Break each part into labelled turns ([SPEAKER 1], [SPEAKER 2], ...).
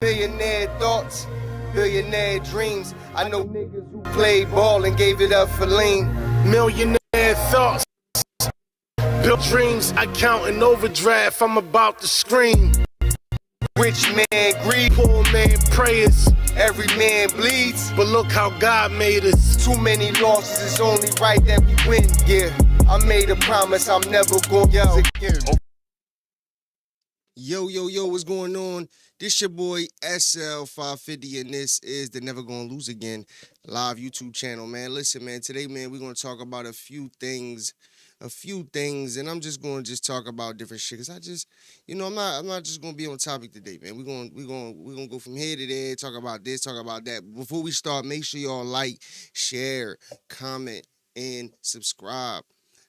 [SPEAKER 1] Billionaire thoughts, billionaire dreams. I know niggas who played ball and gave it up for lean.
[SPEAKER 2] Millionaire thoughts, built dreams. I count an overdraft, I'm about to scream.
[SPEAKER 1] Rich man greed,
[SPEAKER 2] Poor man prayers,
[SPEAKER 1] every man bleeds.
[SPEAKER 2] but look how God made us.
[SPEAKER 1] Too many losses, it's only right that we win. Yeah, I made a promise I'm never gonna lose again.
[SPEAKER 3] Yo, what's going on? This your boy SL550, and this is the Never Gonna Lose Again live YouTube channel, man. Listen, man, today, man, we're gonna talk about a few things, and I'm just gonna talk about different shit. Cause I just, I'm not just gonna be on topic today, man. We're gonna go from here to there, talk about this, talk about that. Before we start, make sure y'all like, share, comment, and subscribe.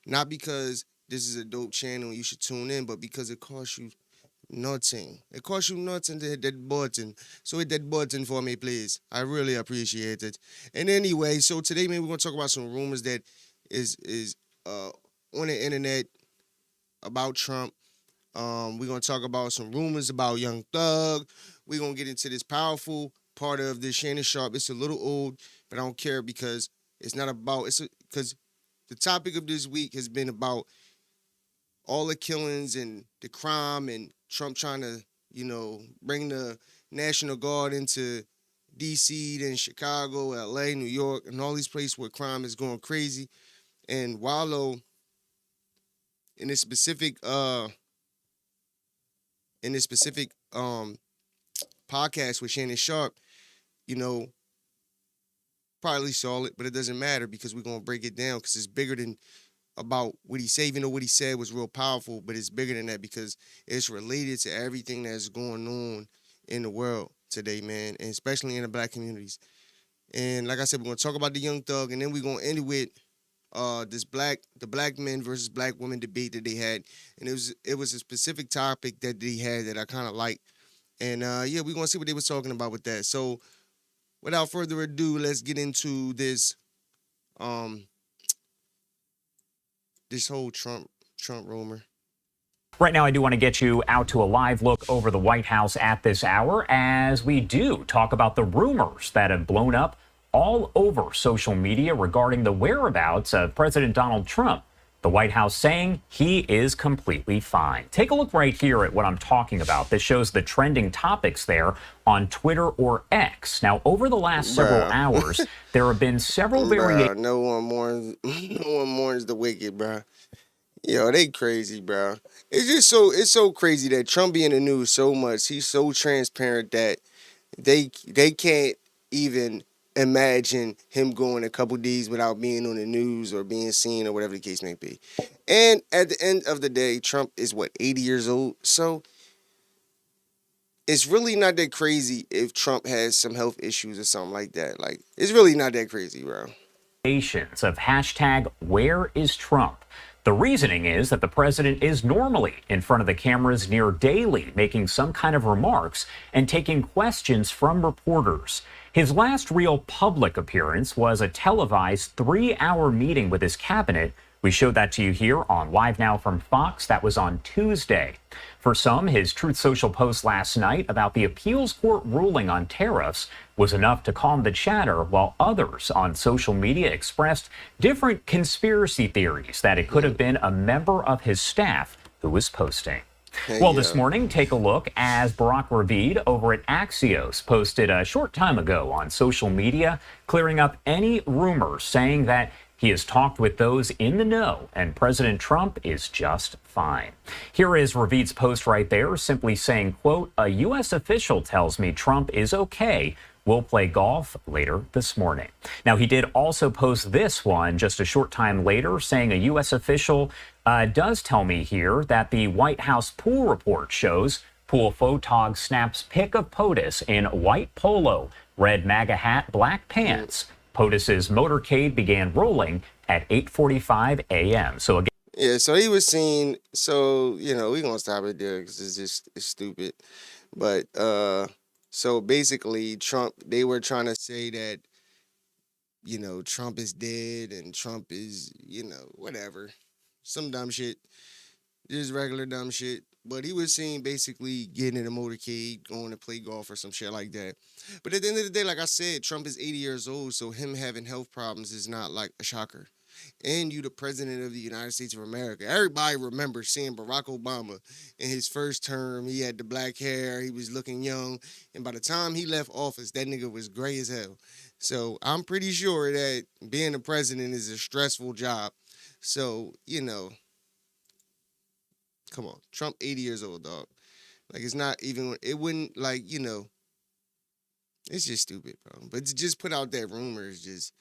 [SPEAKER 3] Not because this is a dope channel and you should tune in, but because it costs you nothing. It costs you nothing to hit that button. So hit that button for me, please. I really appreciate it. And anyway, so today, man, we're gonna talk about some rumors that is on the internet about Trump. We're gonna talk about some rumors about Young Thug. We're gonna get into this powerful part of this Shannon Sharpe. It's a little old, but I don't care because it's not about because the topic of this week has been about all the killings and the crime and Trump trying to, bring the National Guard into D.C., then Chicago, L.A., New York, and all these places where crime is going crazy. And Wallo, in this specific podcast with Shannon Sharpe, probably saw it, but it doesn't matter because we're gonna break it down because it's bigger than about what he said. Even though what he said was real powerful, but it's bigger than that because it's related to everything that's going on in the world today, man, and especially in the black communities. And like I said, we're gonna talk about the Young Thug, and then we're gonna end it with the black men versus black women debate that they had, and it was a specific topic that they had that I kind of liked, and we're gonna see what they was talking about with that. So without further ado, let's get into this this whole Trump rumor.
[SPEAKER 4] Right now, I do want to get you out to a live look over the White House at this hour as we do talk about the rumors that have blown up all over social media regarding the whereabouts of President Donald Trump. The White House saying he is completely fine. Take a look right here at what I'm talking about. This shows the trending topics there on Twitter or X. Now, over the last several hours, there have been several variations.
[SPEAKER 3] No one mourns the wicked, bro. Yo, they crazy, bro. It's so crazy that Trump be in the news so much. He's so transparent that they can't even imagine him going a couple days without being on the news or being seen or whatever the case may be. And at the end of the day, Trump is 80 years old. So it's really not that crazy if Trump has some health issues or something like that. Like, it's really not that crazy, bro.
[SPEAKER 4] Of hashtag where is Trump? The reasoning is that the president is normally in front of the cameras near daily, making some kind of remarks and taking questions from reporters. His last real public appearance was a televised 3-hour meeting with his cabinet. We showed that to you here on Live Now from Fox. That was on Tuesday. For some, his Truth Social post last night about the appeals court ruling on tariffs was enough to calm the chatter, while others on social media expressed different conspiracy theories that it could have been a member of his staff who was posting. Well, this morning, take a look as Barack Ravid over at Axios posted a short time ago on social media, clearing up any rumors saying that he has talked with those in the know and President Trump is just fine. Here is Ravid's post right there, simply saying, quote, "A U.S. official tells me Trump is okay. We'll play golf later this morning." Now, he did also post this one just a short time later, saying a U.S. official does tell me here that the White House pool report shows pool photog snaps pic of POTUS in white polo, red MAGA hat, black pants. POTUS's motorcade began rolling at 8:45 a.m. So again,
[SPEAKER 3] yeah, so he was seen. So we're gonna stop it there because it's stupid. But so basically, they were trying to say that Trump is dead and Trump is whatever, some dumb shit, just regular dumb shit. But he was seen basically getting in a motorcade, going to play golf or some shit like that. But at the end of the day, like I said, Trump is 80 years old, so him having health problems is not like a shocker. And you the president of the United States of America. Everybody remembers seeing Barack Obama in his first term. He had the black hair. He was looking young. And by the time he left office, that nigga was gray as hell. So I'm pretty sure that being the president is a stressful job. So, you know, come on. Trump 80 years old, dog. Like, it's not even, it wouldn't, like, you know, it's just stupid, bro. But to just put out that rumor is just,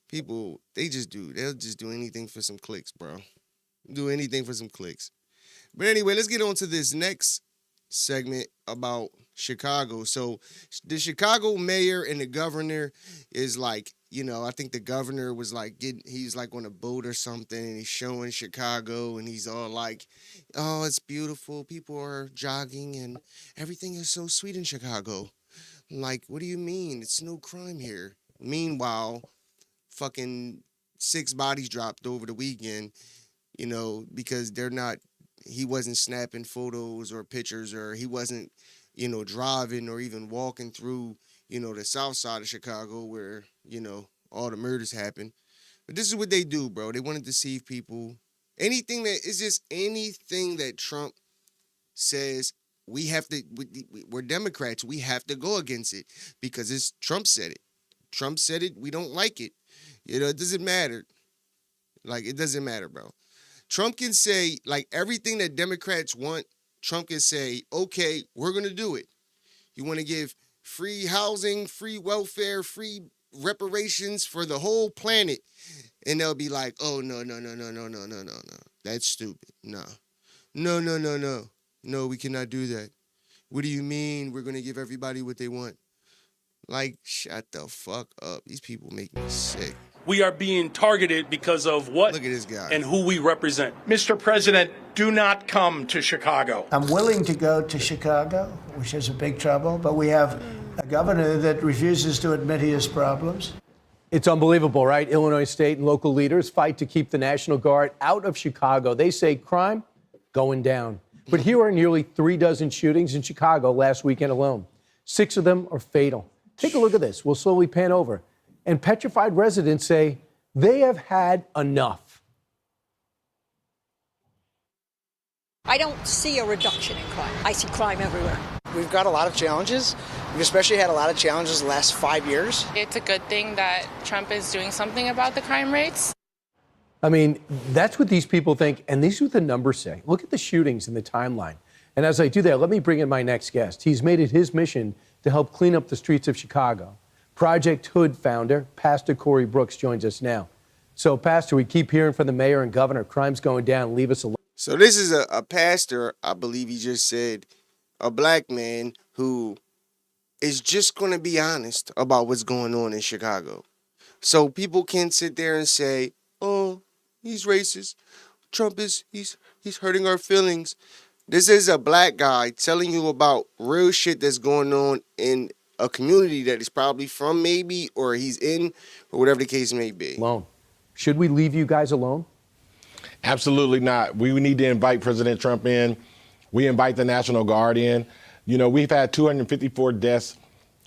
[SPEAKER 3] people, they'll just do anything for some clicks, bro. Do anything for some clicks. But anyway, let's get on to this next segment about Chicago. So the Chicago mayor and the governor is like, you know, I think the governor was like he's like on a boat or something and he's showing Chicago and he's all like, oh, it's beautiful. People are jogging and everything is so sweet in Chicago. I'm like, what do you mean? It's no crime here. Meanwhile, fucking 6 bodies dropped over the weekend, you know, because he wasn't snapping photos or pictures, or he wasn't, you know, driving or even walking through, you know, the south side of Chicago where, you know, all the murders happen. But this is what they do, bro. They want to deceive people. Anything that Trump says, we're Democrats. We have to go against it because Trump said it. Trump said it. We don't like it. You know, it doesn't matter. Like, it doesn't matter, bro. Trump can say, like, everything that Democrats want, Trump can say, okay, we're going to do it. You want to give free housing, free welfare, free reparations for the whole planet. And they'll be like, oh, no. That's stupid. No. No, we cannot do that. What do you mean we're going to give everybody what they want? Like, shut the fuck up. These people make me sick.
[SPEAKER 5] We are being targeted because of what
[SPEAKER 3] Look at this guy.
[SPEAKER 5] And who we represent.
[SPEAKER 6] Mr. President, do not come to Chicago.
[SPEAKER 7] I'm willing to go to Chicago, which is a big trouble, but we have a governor that refuses to admit he has problems.
[SPEAKER 8] It's unbelievable, right? Illinois state and local leaders fight to keep the National Guard out of Chicago. They say crime going down. But here are nearly 36 shootings in Chicago last weekend alone. 6 of them are fatal. Take a look at this. We'll slowly pan over. And petrified residents say they have had enough.
[SPEAKER 9] I don't see a reduction in crime. I see crime everywhere.
[SPEAKER 10] We've got a lot of challenges. We've especially had a lot of challenges the last 5 years.
[SPEAKER 11] It's a good thing that Trump is doing something about the crime rates.
[SPEAKER 8] I mean, that's what these people think, and these are what the numbers say. Look at the shootings in the timeline. And as I do that, let me bring in my next guest. He's made it his mission to help clean up the streets of Chicago. Project Hood founder, Pastor Corey Brooks, joins us now. So, Pastor, we keep hearing from the mayor and governor, crime's going down, leave us alone.
[SPEAKER 3] So this is a pastor, I believe he just said, a black man who is just going to be honest about what's going on in Chicago. So people can sit there and say, oh, he's racist. Trump he's hurting our feelings. This is a black guy telling you about real shit that's going on in a community that he's probably from, maybe, or he's in, or whatever the case may be.
[SPEAKER 8] Alone. Should we leave you guys alone?
[SPEAKER 12] Absolutely not. We need to invite President Trump in. We invite the National Guard in. You know, we've had 254 deaths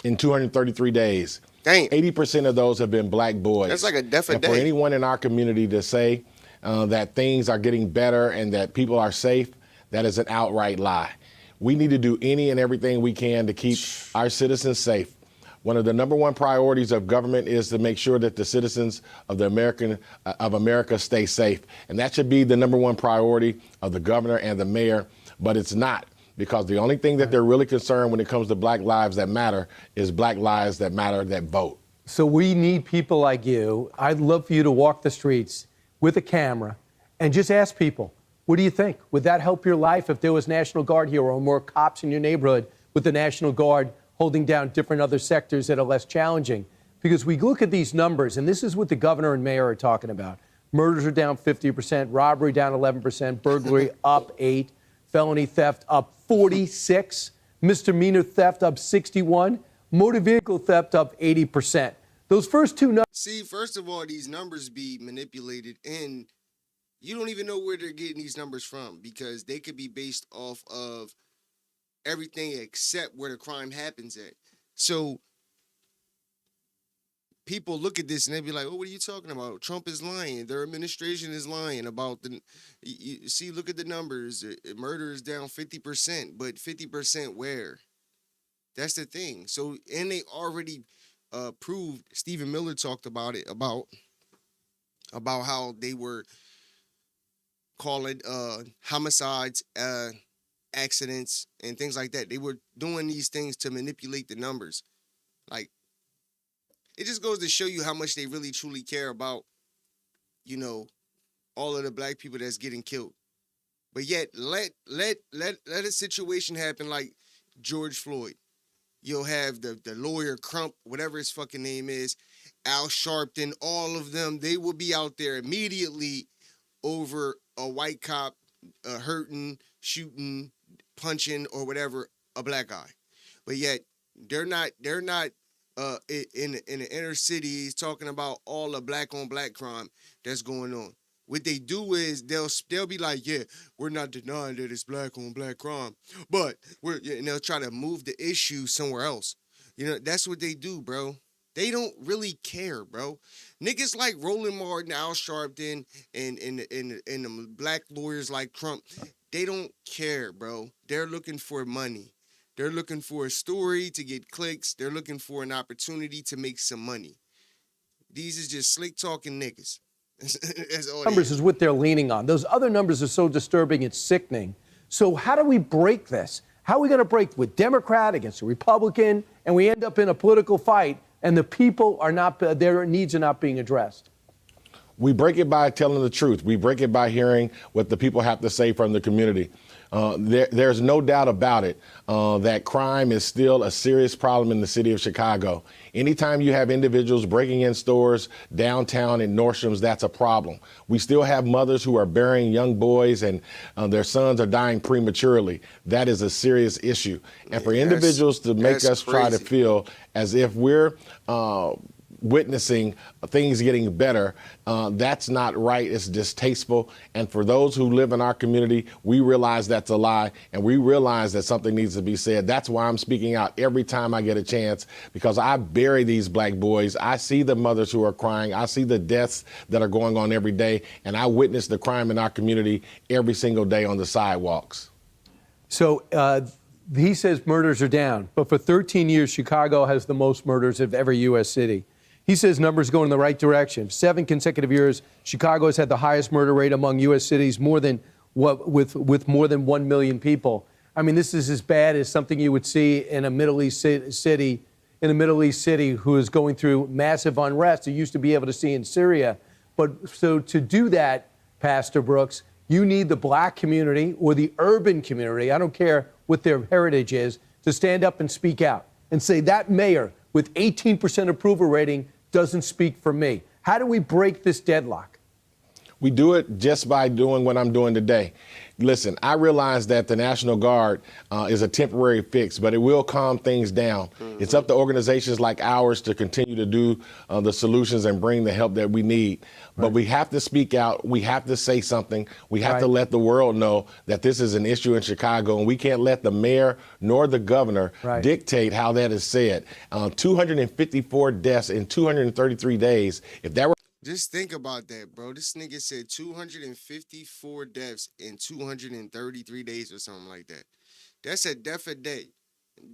[SPEAKER 12] in 233 days.
[SPEAKER 3] Damn.
[SPEAKER 12] 80% of those have been black boys.
[SPEAKER 3] That's like a death a
[SPEAKER 12] and
[SPEAKER 3] day.
[SPEAKER 12] For anyone in our community to say that things are getting better and that people are safe, that is an outright lie. We need to do any and everything we can to keep our citizens safe. One of the number one priorities of government is to make sure that the citizens of America stay safe. And that should be the number one priority of the governor and the mayor, but it's not, because the only thing that they're really concerned when it comes to black lives that matter is black lives that matter that vote.
[SPEAKER 8] So we need people like you. I'd love for you to walk the streets with a camera and just ask people, what do you think? Would that help your life if there was National Guard here or more cops in your neighborhood with the National Guard holding down different other sectors that are less challenging? Because we look at these numbers, and this is what the governor and mayor are talking about. Murders are down 50%, robbery down 11%, burglary up 8%, felony theft up 46%, misdemeanor theft up 61%, motor vehicle theft up 80%. Those first two numbers.
[SPEAKER 3] See, first of all, these numbers be manipulated, and you don't even know where they're getting these numbers from, because they could be based off of everything except where the crime happens at. So people look at this and they be like, "Oh, what are you talking about? Trump is lying. Their administration is lying about the." You see, look at the numbers. Murder is down 50%, but 50% where? That's the thing. So, and they already proved. Stephen Miller talked about it, about how they were calling homicides, accidents, and things like that. They were doing these things to manipulate the numbers. Like, it just goes to show you how much they really truly care about, you know, all of the black people that's getting killed. But yet, let a situation happen like George Floyd. You'll have the lawyer Crump, whatever his fucking name is, Al Sharpton, all of them. They will be out there immediately over a white cop hurting, shooting, punching, or whatever a black guy. But yet they're not in the inner cities talking about all the black on black crime that's going on. What they do is they'll be like, yeah, we're not denying that it's black on black crime, but and they'll try to move the issue somewhere else. You know, that's what they do, bro. They don't really care, bro. Niggas like Roland Martin, Al Sharpton, and the black lawyers like Trump, they don't care, bro. They're looking for money. They're looking for a story to get clicks. They're looking for an opportunity to make some money. These is just slick talking niggas.
[SPEAKER 8] Numbers is what they're leaning on. Those other numbers are so disturbing, it's sickening. So how do we break this? How are we going to break with Democrat against a Republican, and we end up in a political fight, and the people are not, their needs are not being addressed?
[SPEAKER 12] We break it by telling the truth. We break it by hearing what the people have to say from the community. There's no doubt about it that crime is still a serious problem in the city of Chicago. Anytime you have individuals breaking in stores downtown in Nordstrom's, that's a problem. We still have mothers who are burying young boys and their sons are dying prematurely. That is a serious issue. And for individuals to make us try to feel as if we're witnessing things getting better, that's not right. It's distasteful. And for those who live in our community, we realize that's a lie, and we realize that something needs to be said. That's why I'm speaking out every time I get a chance, because I bury these black boys. I see the mothers who are crying. I see the deaths that are going on every day, and I witness the crime in our community every single day on the sidewalks.
[SPEAKER 8] So he says murders are down, but for 13 years, Chicago has the most murders of every U.S. city. He says numbers go in the right direction. 7 consecutive years, Chicago has had the highest murder rate among U.S. cities, with more than 1 million people. I mean, this is as bad as something you would see in a Middle East city, who is going through massive unrest. You used to be able to see in Syria. But so to do that, Pastor Brooks, you need the black community or the urban community, I don't care what their heritage is, to stand up and speak out and say that mayor with 18% approval rating doesn't speak for me. How do we break this deadlock?
[SPEAKER 12] We do it just by doing what I'm doing today. Listen, I realize that the National Guard is a temporary fix, but it will calm things down. Mm-hmm. It's up to organizations like ours to continue to do the solutions and bring the help that we need. Right. But we have to speak out. We have to say something. We have to let the world know that this is an issue in Chicago, and we can't let the mayor nor the governor dictate how that is said. 254 deaths in 233 days. If that were
[SPEAKER 3] Just think about that, bro. This nigga said 254 deaths in 233 days or something like that. That's a death a day.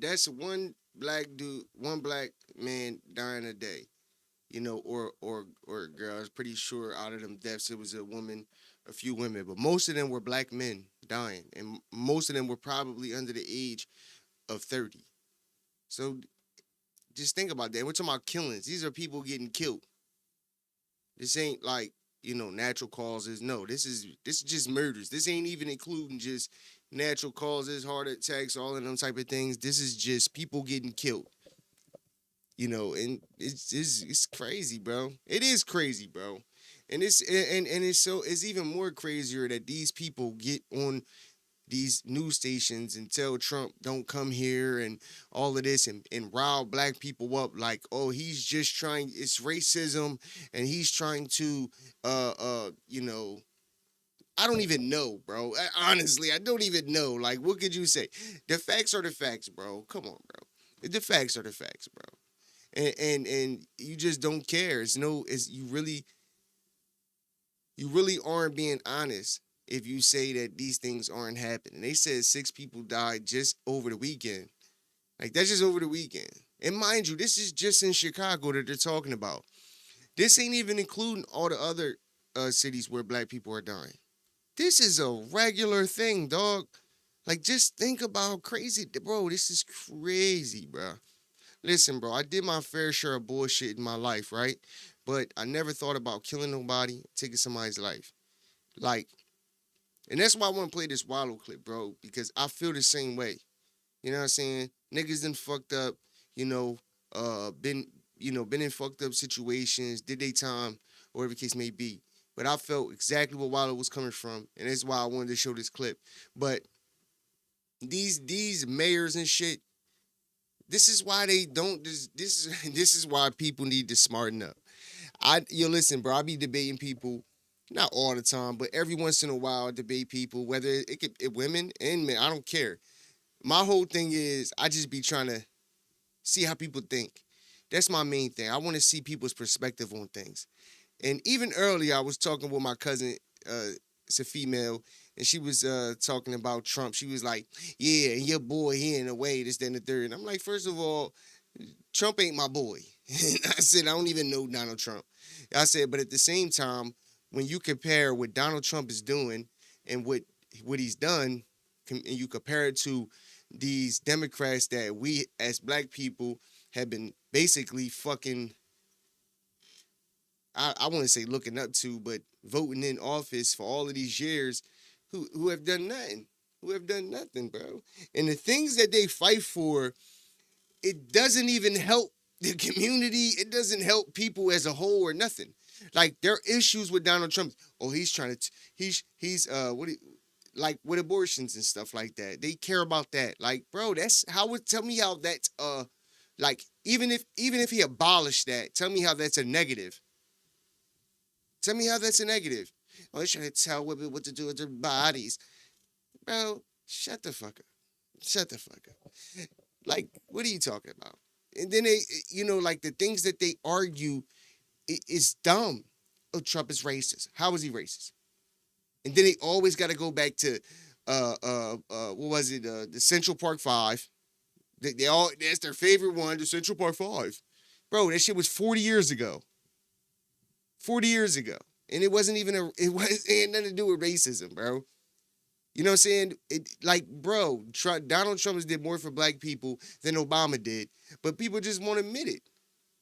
[SPEAKER 3] That's one black dude, one black man dying a day. You know, or girl. I was pretty sure out of them deaths it was a woman, a few women, but most of them were black men dying, and most of them were probably under the age of 30. So just think about that. We're talking about killings. These are people getting killed. This ain't like, you know, natural causes. No, this is just murders. This ain't even including just natural causes, heart attacks, all of them type of things. This is just people getting killed. You know, and it's crazy, bro. It is crazy, bro. And it's even more crazier that these people get on these news stations and tell Trump don't come here and all of this and rile black people up like, oh, he's just trying, it's racism and he's trying to you know, I don't even know, bro. Honestly, I don't even know. Like, what could you say? The facts are the facts, bro. Come on, bro. The facts are the facts, bro. And you just don't care. You really aren't being honest if you say that these things aren't happening. They said 6 people died just over the weekend. Like, that's just over the weekend. And mind you, this is just in Chicago that they're talking about. This ain't even including all the other cities where black people are dying. This is a regular thing, dog. Like, just think about how crazy, bro. This is crazy, bro. Listen, bro, I did my fair share of bullshit in my life, right? But I never thought about killing nobody, taking somebody's life. Like, and that's why I want to play this Wallo clip, bro, because I feel the same way. You know what I'm saying? Niggas done fucked up, been in fucked up situations, did they time, or whatever the case may be. But I felt exactly what Wallo was coming from, and that's why I wanted to show this clip. But these mayors and shit, this is why they don't. This is why people need to smarten up. Listen, bro. I be debating people, not all the time, but every once in a while, I debate people. Whether women and men, I don't care. My whole thing is I just be trying to see how people think. That's my main thing. I want to see people's perspective on things. And even earlier, I was talking with my cousin. It's a female. And she was talking about Trump. She was like, yeah, and your boy, he in a way, this, that, and the third. And I'm like, first of all, Trump ain't my boy. And I said, I don't even know Donald Trump. I said, but at the same time, when you compare what Donald Trump is doing and what he's done, and you compare it to these Democrats that we as black people have been basically fucking, I want to say looking up to, but voting in office for all of these years, who have done nothing. Who have done nothing, bro. And the things that they fight for, it doesn't even help the community. It doesn't help people as a whole or nothing. Like, there are issues with Donald Trump. Oh, he's trying to, like with abortions and stuff like that. They care about that. Like, bro, tell me how that's, like, even if he abolished that, tell me how that's a negative. Tell me how that's a negative. Oh, he's trying to tell women what to do with their bodies. Bro, shut the fuck up. Shut the fuck up. Like, what are you talking about? And then they, like the things that they argue is dumb. Oh, Trump is racist. How is he racist? And then they always got to go back to, what was it? The Central Park 5. That's their favorite one, the Central Park 5. Bro, that shit was 40 years ago. 40 years ago. And it had nothing to do with racism, bro. You know what I'm saying? Donald Trump did more for black people than Obama did. But people just won't admit it.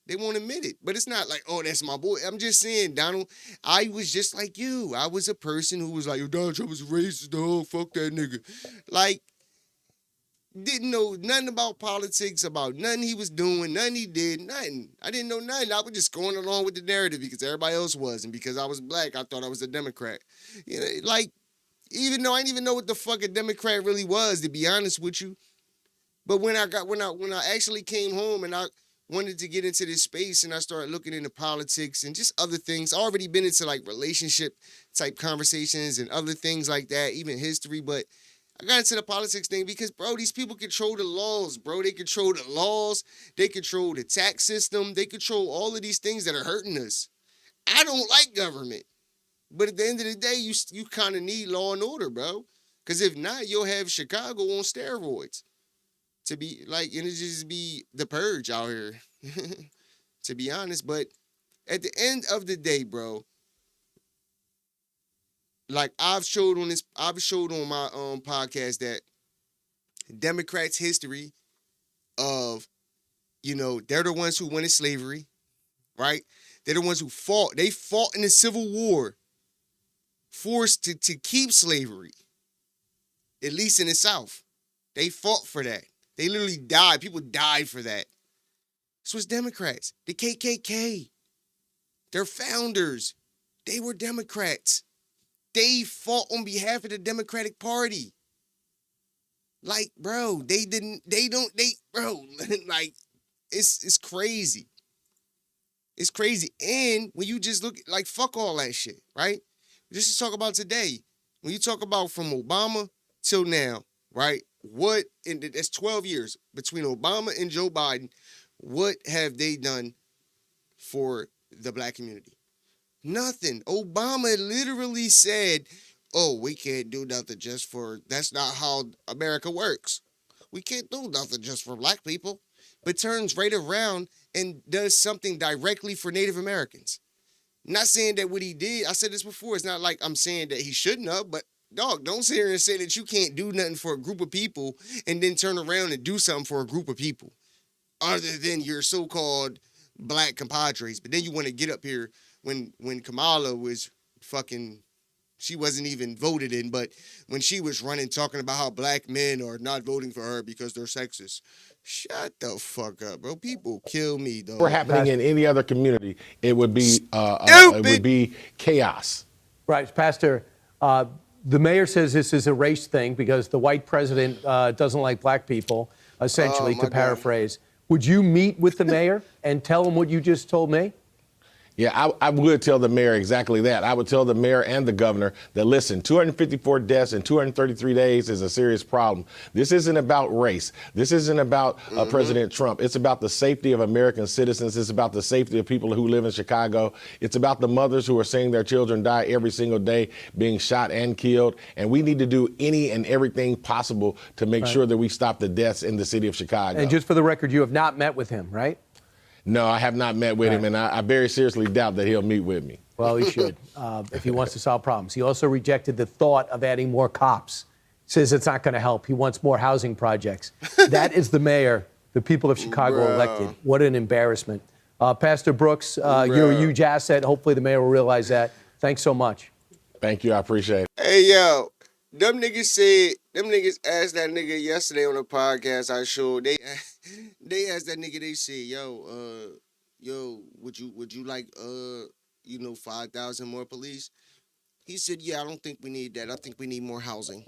[SPEAKER 3] They won't admit it. But it's not like, oh, that's my boy. I'm just saying, Donald, I was just like you. I was a person who was like, yo, Donald Trump was racist, dog. Fuck that nigga. Like, didn't know nothing about politics, about nothing he was doing, nothing he did, nothing. I didn't know nothing. I was just going along with the narrative because everybody else was. And because I was black, I thought I was a Democrat. Like, even though I didn't even know what the fuck a Democrat really was, to be honest with you. But when I actually came home and I wanted to get into this space and I started looking into politics and just other things, I already been into like relationship type conversations and other things like that, even history, but I got into the politics thing because, bro, these people control the laws, bro. They control the laws. They control the tax system. They control all of these things that are hurting us. I don't like government. But at the end of the day, you kind of need law and order, bro. Because if not, you'll have Chicago on steroids. To be like, and it just be the purge out here. To be honest. But at the end of the day, bro, like I've showed on my podcast that Democrats' history of, they're the ones who wanted slavery, right? They're the ones who fought. They fought in the Civil War, forced to keep slavery, at least in the South. They fought for that. They literally died. People died for that. This was Democrats. The KKK, their founders, they were Democrats. They fought on behalf of the Democratic Party. Like, bro, like, it's crazy. It's crazy. And when you just look, like, fuck all that shit, right? Just to talk about today. when you talk about from Obama till now, right? That's 12 years between Obama and Joe Biden. What have they done for the black community? Nothing. Obama literally said, oh, we can't do nothing just for, that's not how America works. We can't do nothing just for black people. But turns right around and does something directly for Native Americans. Not saying that what he did, I said this before, it's not like I'm saying that he shouldn't have, but dog, don't sit here and say that you can't do nothing for a group of people and then turn around and do something for a group of people other than your so-called black compadres. But then you want to get up here when Kamala was fucking, she wasn't even voted in, but when she was running talking about how black men are not voting for her because they're sexist. Shut the fuck up, bro. People kill me, though.
[SPEAKER 12] If it were happening in any other community, it would be chaos.
[SPEAKER 8] Right, Pastor. The mayor says this is a race thing because the white president doesn't like black people, essentially, to paraphrase. Would you meet with the mayor and tell him what you just told me?
[SPEAKER 12] Yeah, I would tell the mayor exactly that. I would tell the mayor and the governor that, listen, 254 deaths in 233 days is a serious problem. This isn't about race. This isn't about President Trump. It's about the safety of American citizens. It's about the safety of people who live in Chicago. It's about the mothers who are seeing their children die every single day, being shot and killed. And we need to do any and everything possible to make sure that we stop the deaths in the city of Chicago.
[SPEAKER 8] And just for the record, you have not met with him, right?
[SPEAKER 12] No, I have not met with him, and I very seriously doubt that he'll meet with me.
[SPEAKER 8] Well, he should, if he wants to solve problems. He also rejected the thought of adding more cops. Says it's not going to help. He wants more housing projects. That is the mayor the people of Chicago elected. What an embarrassment. Pastor Brooks, you're a huge asset. Hopefully the mayor will realize that. Thanks so much.
[SPEAKER 12] Thank you. I appreciate it.
[SPEAKER 3] Hey, yo. Them niggas asked that nigga yesterday on the podcast I showed. They asked that nigga, they said, yo, would you like 5,000 more police? He said, yeah, I don't think we need that. I think we need more housing.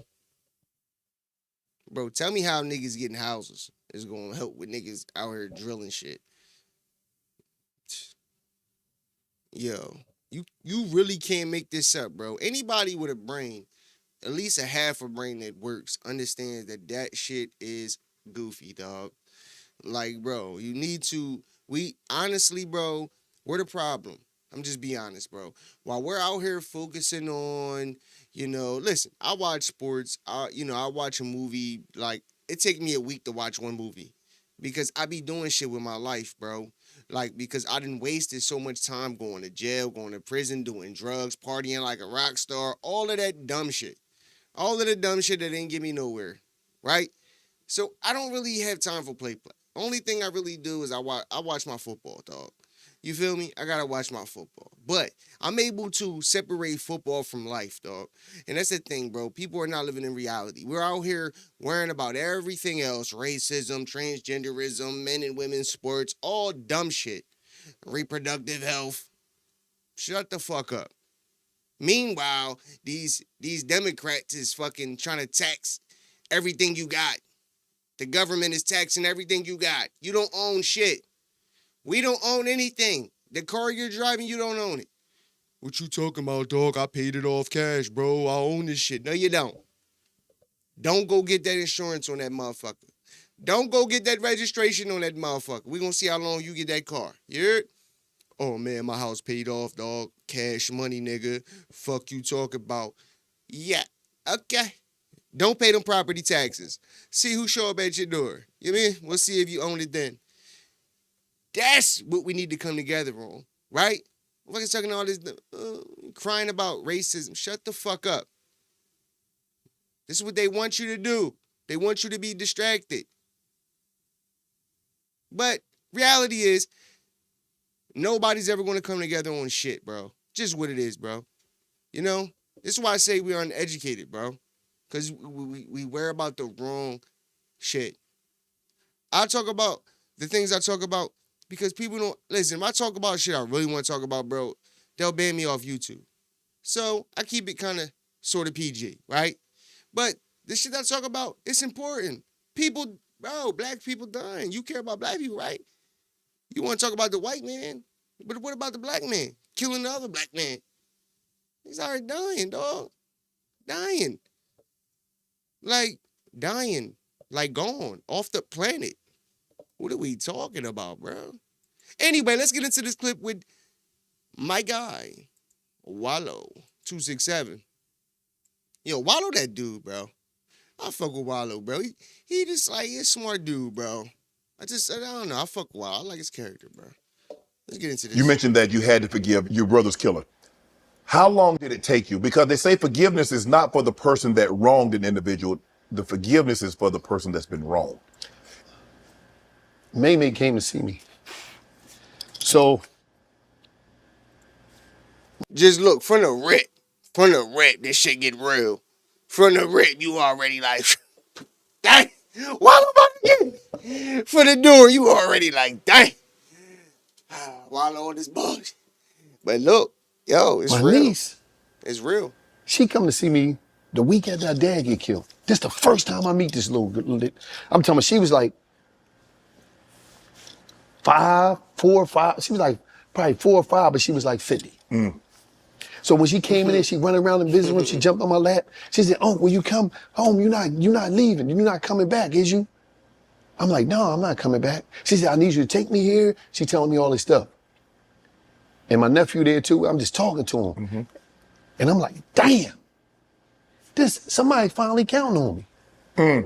[SPEAKER 3] Bro, tell me how niggas getting houses is gonna help with niggas out here drilling shit. Yo, you really can't make this up, bro. Anybody with a brain, at least a half a brain that works, understands that shit is goofy, dog. Like, bro, honestly, bro, we're the problem. I'm just being honest, bro. While we're out here focusing on, listen, I watch sports, I watch a movie, like, it takes me a week to watch one movie because I be doing shit with my life, bro. Like, because I done wasted so much time going to jail, going to prison, doing drugs, partying like a rock star, all of that dumb shit. All of the dumb shit that didn't get me nowhere, right? So I don't really have time for play. Only thing I really do is I watch my football, dog. You feel me? I gotta watch my football. But I'm able to separate football from life, dog. And that's the thing, bro. People are not living in reality. We're out here worrying about everything else. Racism, transgenderism, men and women's sports, all dumb shit. Reproductive health. Shut the fuck up. Meanwhile, these Democrats is fucking trying to tax everything you got. The government is taxing everything you got. You don't own shit. We don't own anything. The car you're driving, you don't own it. What you talking about, dog? I paid it off cash, bro. I own this shit. No, you don't. Don't go get that insurance on that motherfucker. Don't go get that registration on that motherfucker. We gonna see how long you get that car. You heard? Oh, man, my house paid off, dog. Cash money, nigga. Fuck you talk about. Yeah, okay. Don't pay them property taxes. See who show up at your door. You mean? We'll see if you own it then. That's what we need to come together on, right? Fucking talking all this, crying about racism. Shut the fuck up. This is what they want you to do. They want you to be distracted. But reality is, nobody's ever going to come together on shit, bro. Just what it is, bro. This is why I say we are uneducated, bro. Because we worry about the wrong shit. I talk about the things I talk about because people don't... Listen, if I talk about shit I really want to talk about, bro, they'll ban me off YouTube. So I keep it kind of sort of PG, right? But the shit I talk about, it's important. People, bro, black people dying. You care about black people, right? You want to talk about the white man, but what about the black man? Killing the other black man. He's already dying, dog. dying. Like, dying. Like, gone. Off the planet. What are we talking about, bro? Anyway, let's get into this clip with my guy, Wallo 267. Yo, Wallo that dude, bro. I fuck with Wallo, bro. He just like, he's a smart dude, bro. I don't know. I fuck with Wallo. I like his character, bro. Let's get into this.
[SPEAKER 13] You mentioned that you had to forgive your brother's killer. How long did it take you? Because they say forgiveness is not for the person that wronged an individual. The forgiveness is for the person that's been wronged.
[SPEAKER 14] May came to see me. So.
[SPEAKER 3] Just look, from the rip, this shit get real. From the rip, you already like, dang, Wallo about to get for the door, you already like, dang. Wallo on this bullshit. But look, yo, it's
[SPEAKER 14] my
[SPEAKER 3] real.
[SPEAKER 14] Niece,
[SPEAKER 3] it's real.
[SPEAKER 14] She come to see me the week after her dad get killed. This the first time I meet this little. I'm telling you, she was like 4 or 5. She was like probably 4 or 5, but she was like 50. So when she came in there, she went around and visited when she jumped on my lap. She said, "Oh, when you come home, you're not leaving. You're not coming back, is you?" I'm like, "No, I'm not coming back." She said, "I need you to take me here." She telling me all this stuff. And my nephew there too, I'm just talking to him. And I'm like, damn, somebody finally counting on me.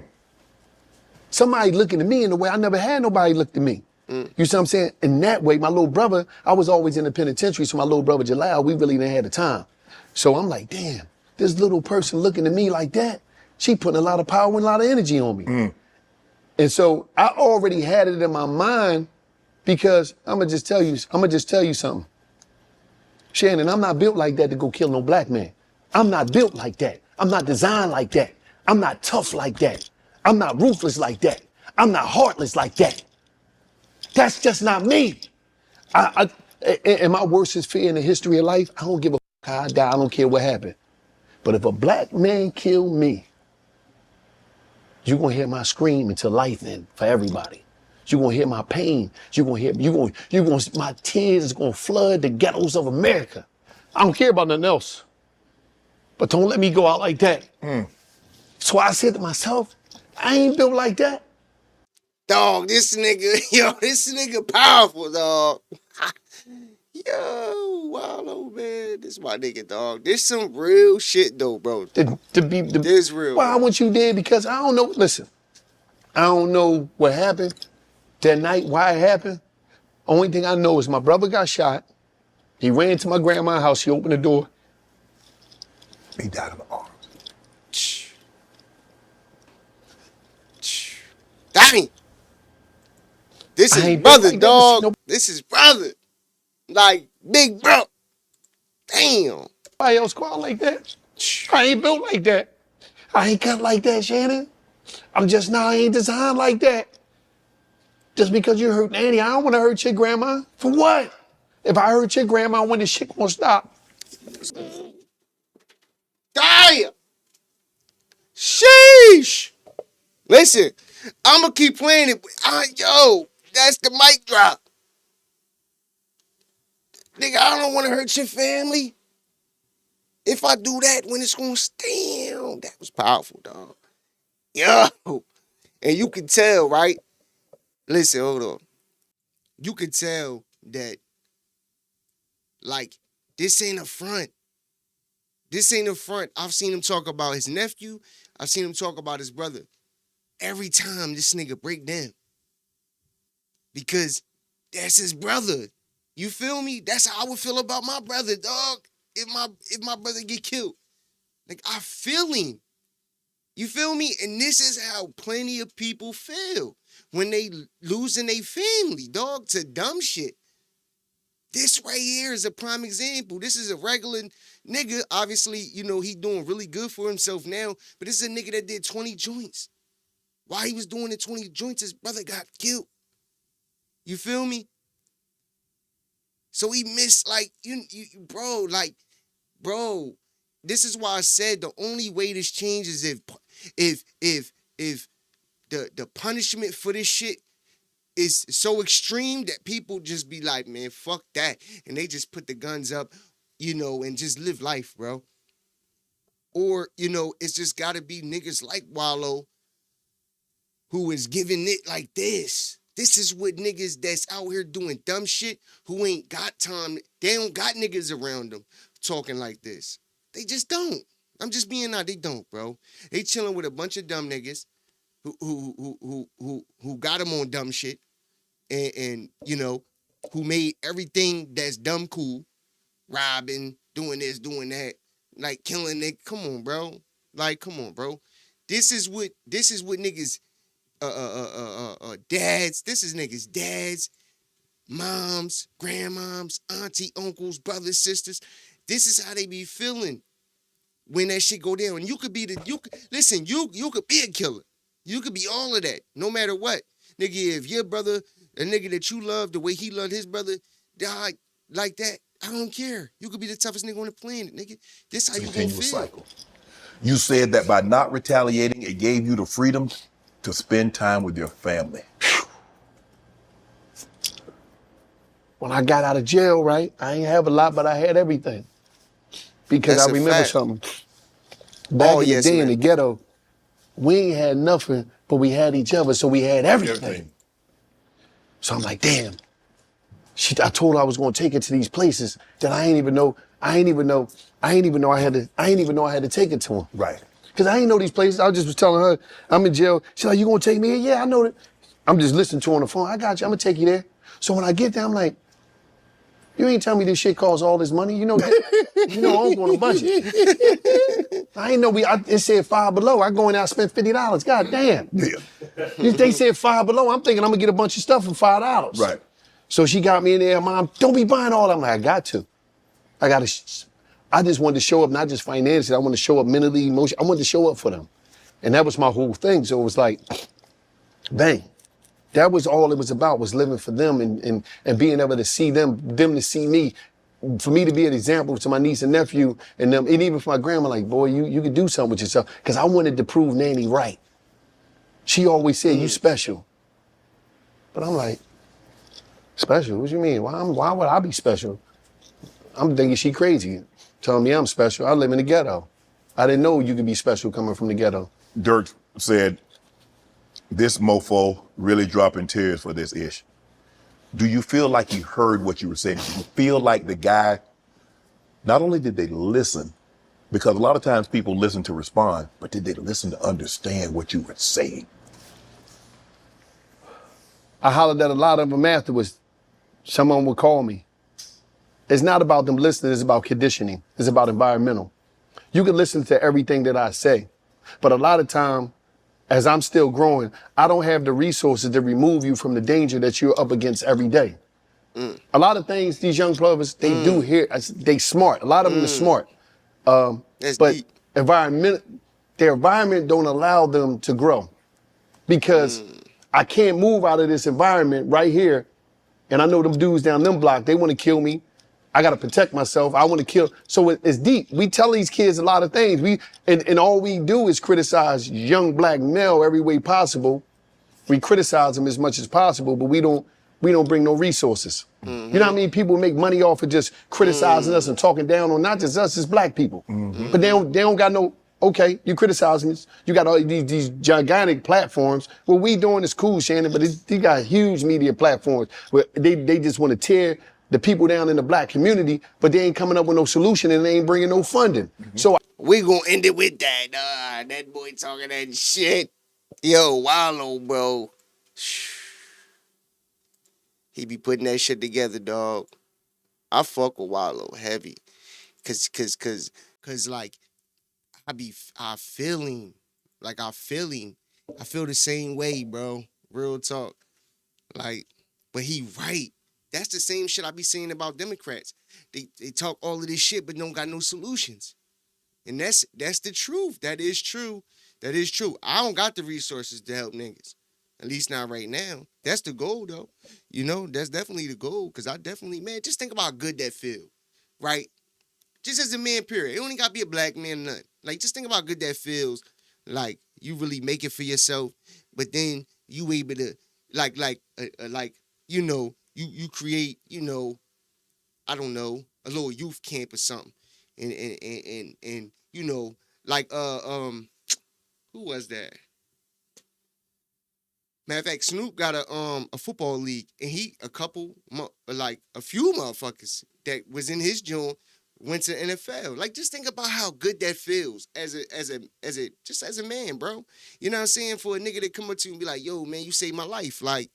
[SPEAKER 14] Somebody looking at me in the way I never had nobody look at me. You see what I'm saying? In that way, my little brother, I was always in the penitentiary, so my little brother G.L.A, we really didn't have the time. So I'm like, damn, this little person looking at me like that, she putting a lot of power and a lot of energy on me. And so I already had it in my mind because I'm gonna just tell you something. Shannon, I'm not built like that to go kill no black man. I'm not built like that. I'm not designed like that. I'm not tough like that. I'm not ruthless like that. I'm not heartless like that. That's just not me. And my worstest fear in the history of life, I don't give a how I die. I don't care what happened. But if a black man kill me, you're gonna hear my scream until life end for everybody. You're gonna hear my pain. My tears is gonna flood the ghettos of America. I don't care about nothing else. But don't let me go out like that. So I said to myself, I ain't built like that.
[SPEAKER 3] Dog, this nigga powerful, dog. Yo, Wallo, man, this my nigga, dog. This some real shit, though, bro. This real.
[SPEAKER 14] Why I want you there? Because I don't know. Listen, I don't know what happened that night, why it happened. Only thing I know is my brother got shot. He ran to my grandma's house. She opened the door.
[SPEAKER 13] He died in the arms.
[SPEAKER 3] Dang. This is brother, like dog. This is brother. Like, big bro. Damn.
[SPEAKER 14] Nobody else go out like that. I ain't built like that. I ain't cut like that, Shannon. I ain't designed like that. Just because you hurt Nanny, I don't want to hurt your grandma. For what? If I hurt your grandma, when this shit gonna stop?
[SPEAKER 3] Damn. Sheesh. Listen, I'ma keep playing it. Yo, that's the mic drop. Nigga, I don't want to hurt your family. If I do that, when it's gonna stand, that was powerful, dog. Yo, and you can tell, right? Listen, hold on. You can tell that, like, this ain't a front. This ain't a front. I've seen him talk about his nephew. I've seen him talk about his brother. Every time this nigga break down. Because that's his brother. You feel me? That's how I would feel about my brother, dog. If my brother get killed. Like, I feel him. You feel me? And this is how plenty of people feel when they losing their family, dog, to dumb shit. This right here is a prime example. This is a regular nigga. Obviously, you know, he doing really good for himself now, but this is a nigga that did 20 joints. While he was doing the 20 joints, his brother got killed. You feel me? So he missed, like, bro, this is why I said the only way this changes if the punishment for this shit is so extreme that people just be like, man, fuck that. And they just put the guns up, you know, and just live life, bro. Or, you know, it's just gotta be niggas like Wallo who is giving it like this. This is what niggas that's out here doing dumb shit who ain't got time. They don't got niggas around them talking like this. They just don't. I'm just being honest. They don't, bro. They chilling with a bunch of dumb niggas who got them on dumb shit and you know, who made everything that's dumb cool. Robbing, doing this, doing that, like killing it. Come on, bro. Like, come on, bro. This is what niggas dads. This is niggas dads, moms, grandmoms, auntie, uncles, brothers, sisters. This is how they be feeling when that shit go down. And you could be you could be a killer. You could be all of that, no matter what. Nigga, if your brother, a nigga that you love the way he loved his brother, died like that, I don't care. You could be the toughest nigga on the planet, nigga. This how you gonna feel.
[SPEAKER 13] Cycle. You said that by not retaliating, it gave you the freedom to spend time with your family.
[SPEAKER 14] When I got out of jail, right, I ain't have a lot, but I had everything. Because
[SPEAKER 3] That's
[SPEAKER 14] I
[SPEAKER 3] a
[SPEAKER 14] remember
[SPEAKER 3] fact.
[SPEAKER 14] something. Back in the day in the ghetto, we ain't had nothing, but we had each other, so we had everything. So I'm like, damn. I told her I was gonna take her to these places that I ain't even know I had to take her to them.
[SPEAKER 13] Right.
[SPEAKER 14] Cause I ain't know these places. I just was telling her, I'm in jail. She's like, you gonna take me here? Yeah, I know that. I'm just listening to her on the phone. I got you, I'm gonna take you there. So when I get there, I'm like, you ain't tell me this shit costs all this money. You know I'm on a budget. I ain't know it said Five Below. I go in there, I spent $50. God damn.
[SPEAKER 13] Yeah.
[SPEAKER 14] They said Five Below. I'm thinking I'm gonna get a bunch of stuff for $5.
[SPEAKER 13] Right.
[SPEAKER 14] So she got me in there, Mom, don't be buying all that. I'm like, I got to. I just wanted to show up, not just financially, I wanted to show up mentally, emotionally. I wanted to show up for them. And that was my whole thing. So it was like, bang. That was all it was about, was living for them and being able to see them to see me, for me to be an example to my niece and nephew and them, and even for my grandma, like, boy, you could do something with yourself. Because I wanted to prove Nanny right. She always said, you special. But I'm like, special? What you mean? Why would I be special? I'm thinking she crazy, telling me I'm special. I live in the ghetto. I didn't know you could be special coming from the ghetto.
[SPEAKER 13] Dirk said, this mofo really dropping tears for this ish. Do you feel like he heard what you were saying? Do you feel like the guy, not only did they listen, because a lot of times people listen to respond, but did they listen to understand what you were saying?
[SPEAKER 14] I hollered at a lot of them afterwards. Someone would call me. It's not about them listening, it's about conditioning. It's about environmental. You can listen to everything that I say, but a lot of time, as I'm still growing, I don't have the resources to remove you from the danger that you're up against every day. A lot of things these young plovers, they do here, they smart. A lot of them are smart. But their environment don't allow them to grow. Because I can't move out of this environment right here. And I know them dudes down them block, they want to kill me. I got to protect myself. I want to kill. So it's deep. We tell these kids a lot of things. And all we do is criticize young black male every way possible. We criticize them as much as possible, but we don't bring no resources. You know what I mean? People make money off of just criticizing us and talking down on not just us, it's black people. But they don't got no, okay, you criticize me. You got all these gigantic platforms. What we doing is cool, Shannon, but they got huge media platforms where they just want to tear the people down in the black community, but they ain't coming up with no solution and they ain't bringing no funding. So
[SPEAKER 3] we gonna end it with that. That boy talking that shit. Yo, Wallo, bro. He be putting that shit together, dog. I fuck with Wallo heavy. Cause like, I feel the same way, bro. Real talk. Like, but he right. That's the same shit I be saying about Democrats. They talk all of this shit, but don't got no solutions. And that's the truth. That is true. That is true. I don't got the resources to help niggas. At least not right now. That's the goal, though. You know, that's definitely the goal. Because I definitely, man, just think about how good that feel. Right? Just as a man, period. It only got to be a black man or nothing. Like, just think about how good that feels. Like, you really make it for yourself. But then you able to, you know, you create, you know, I don't know, a little youth camp or something. And you know, Like who was that? Matter of fact, Snoop got a football league, and a few motherfuckers that was in his joint went to NFL. Like, just think about how good that feels as a man, bro. You know what I'm saying? For a nigga to come up to you and be like, yo, man, you saved my life. Like,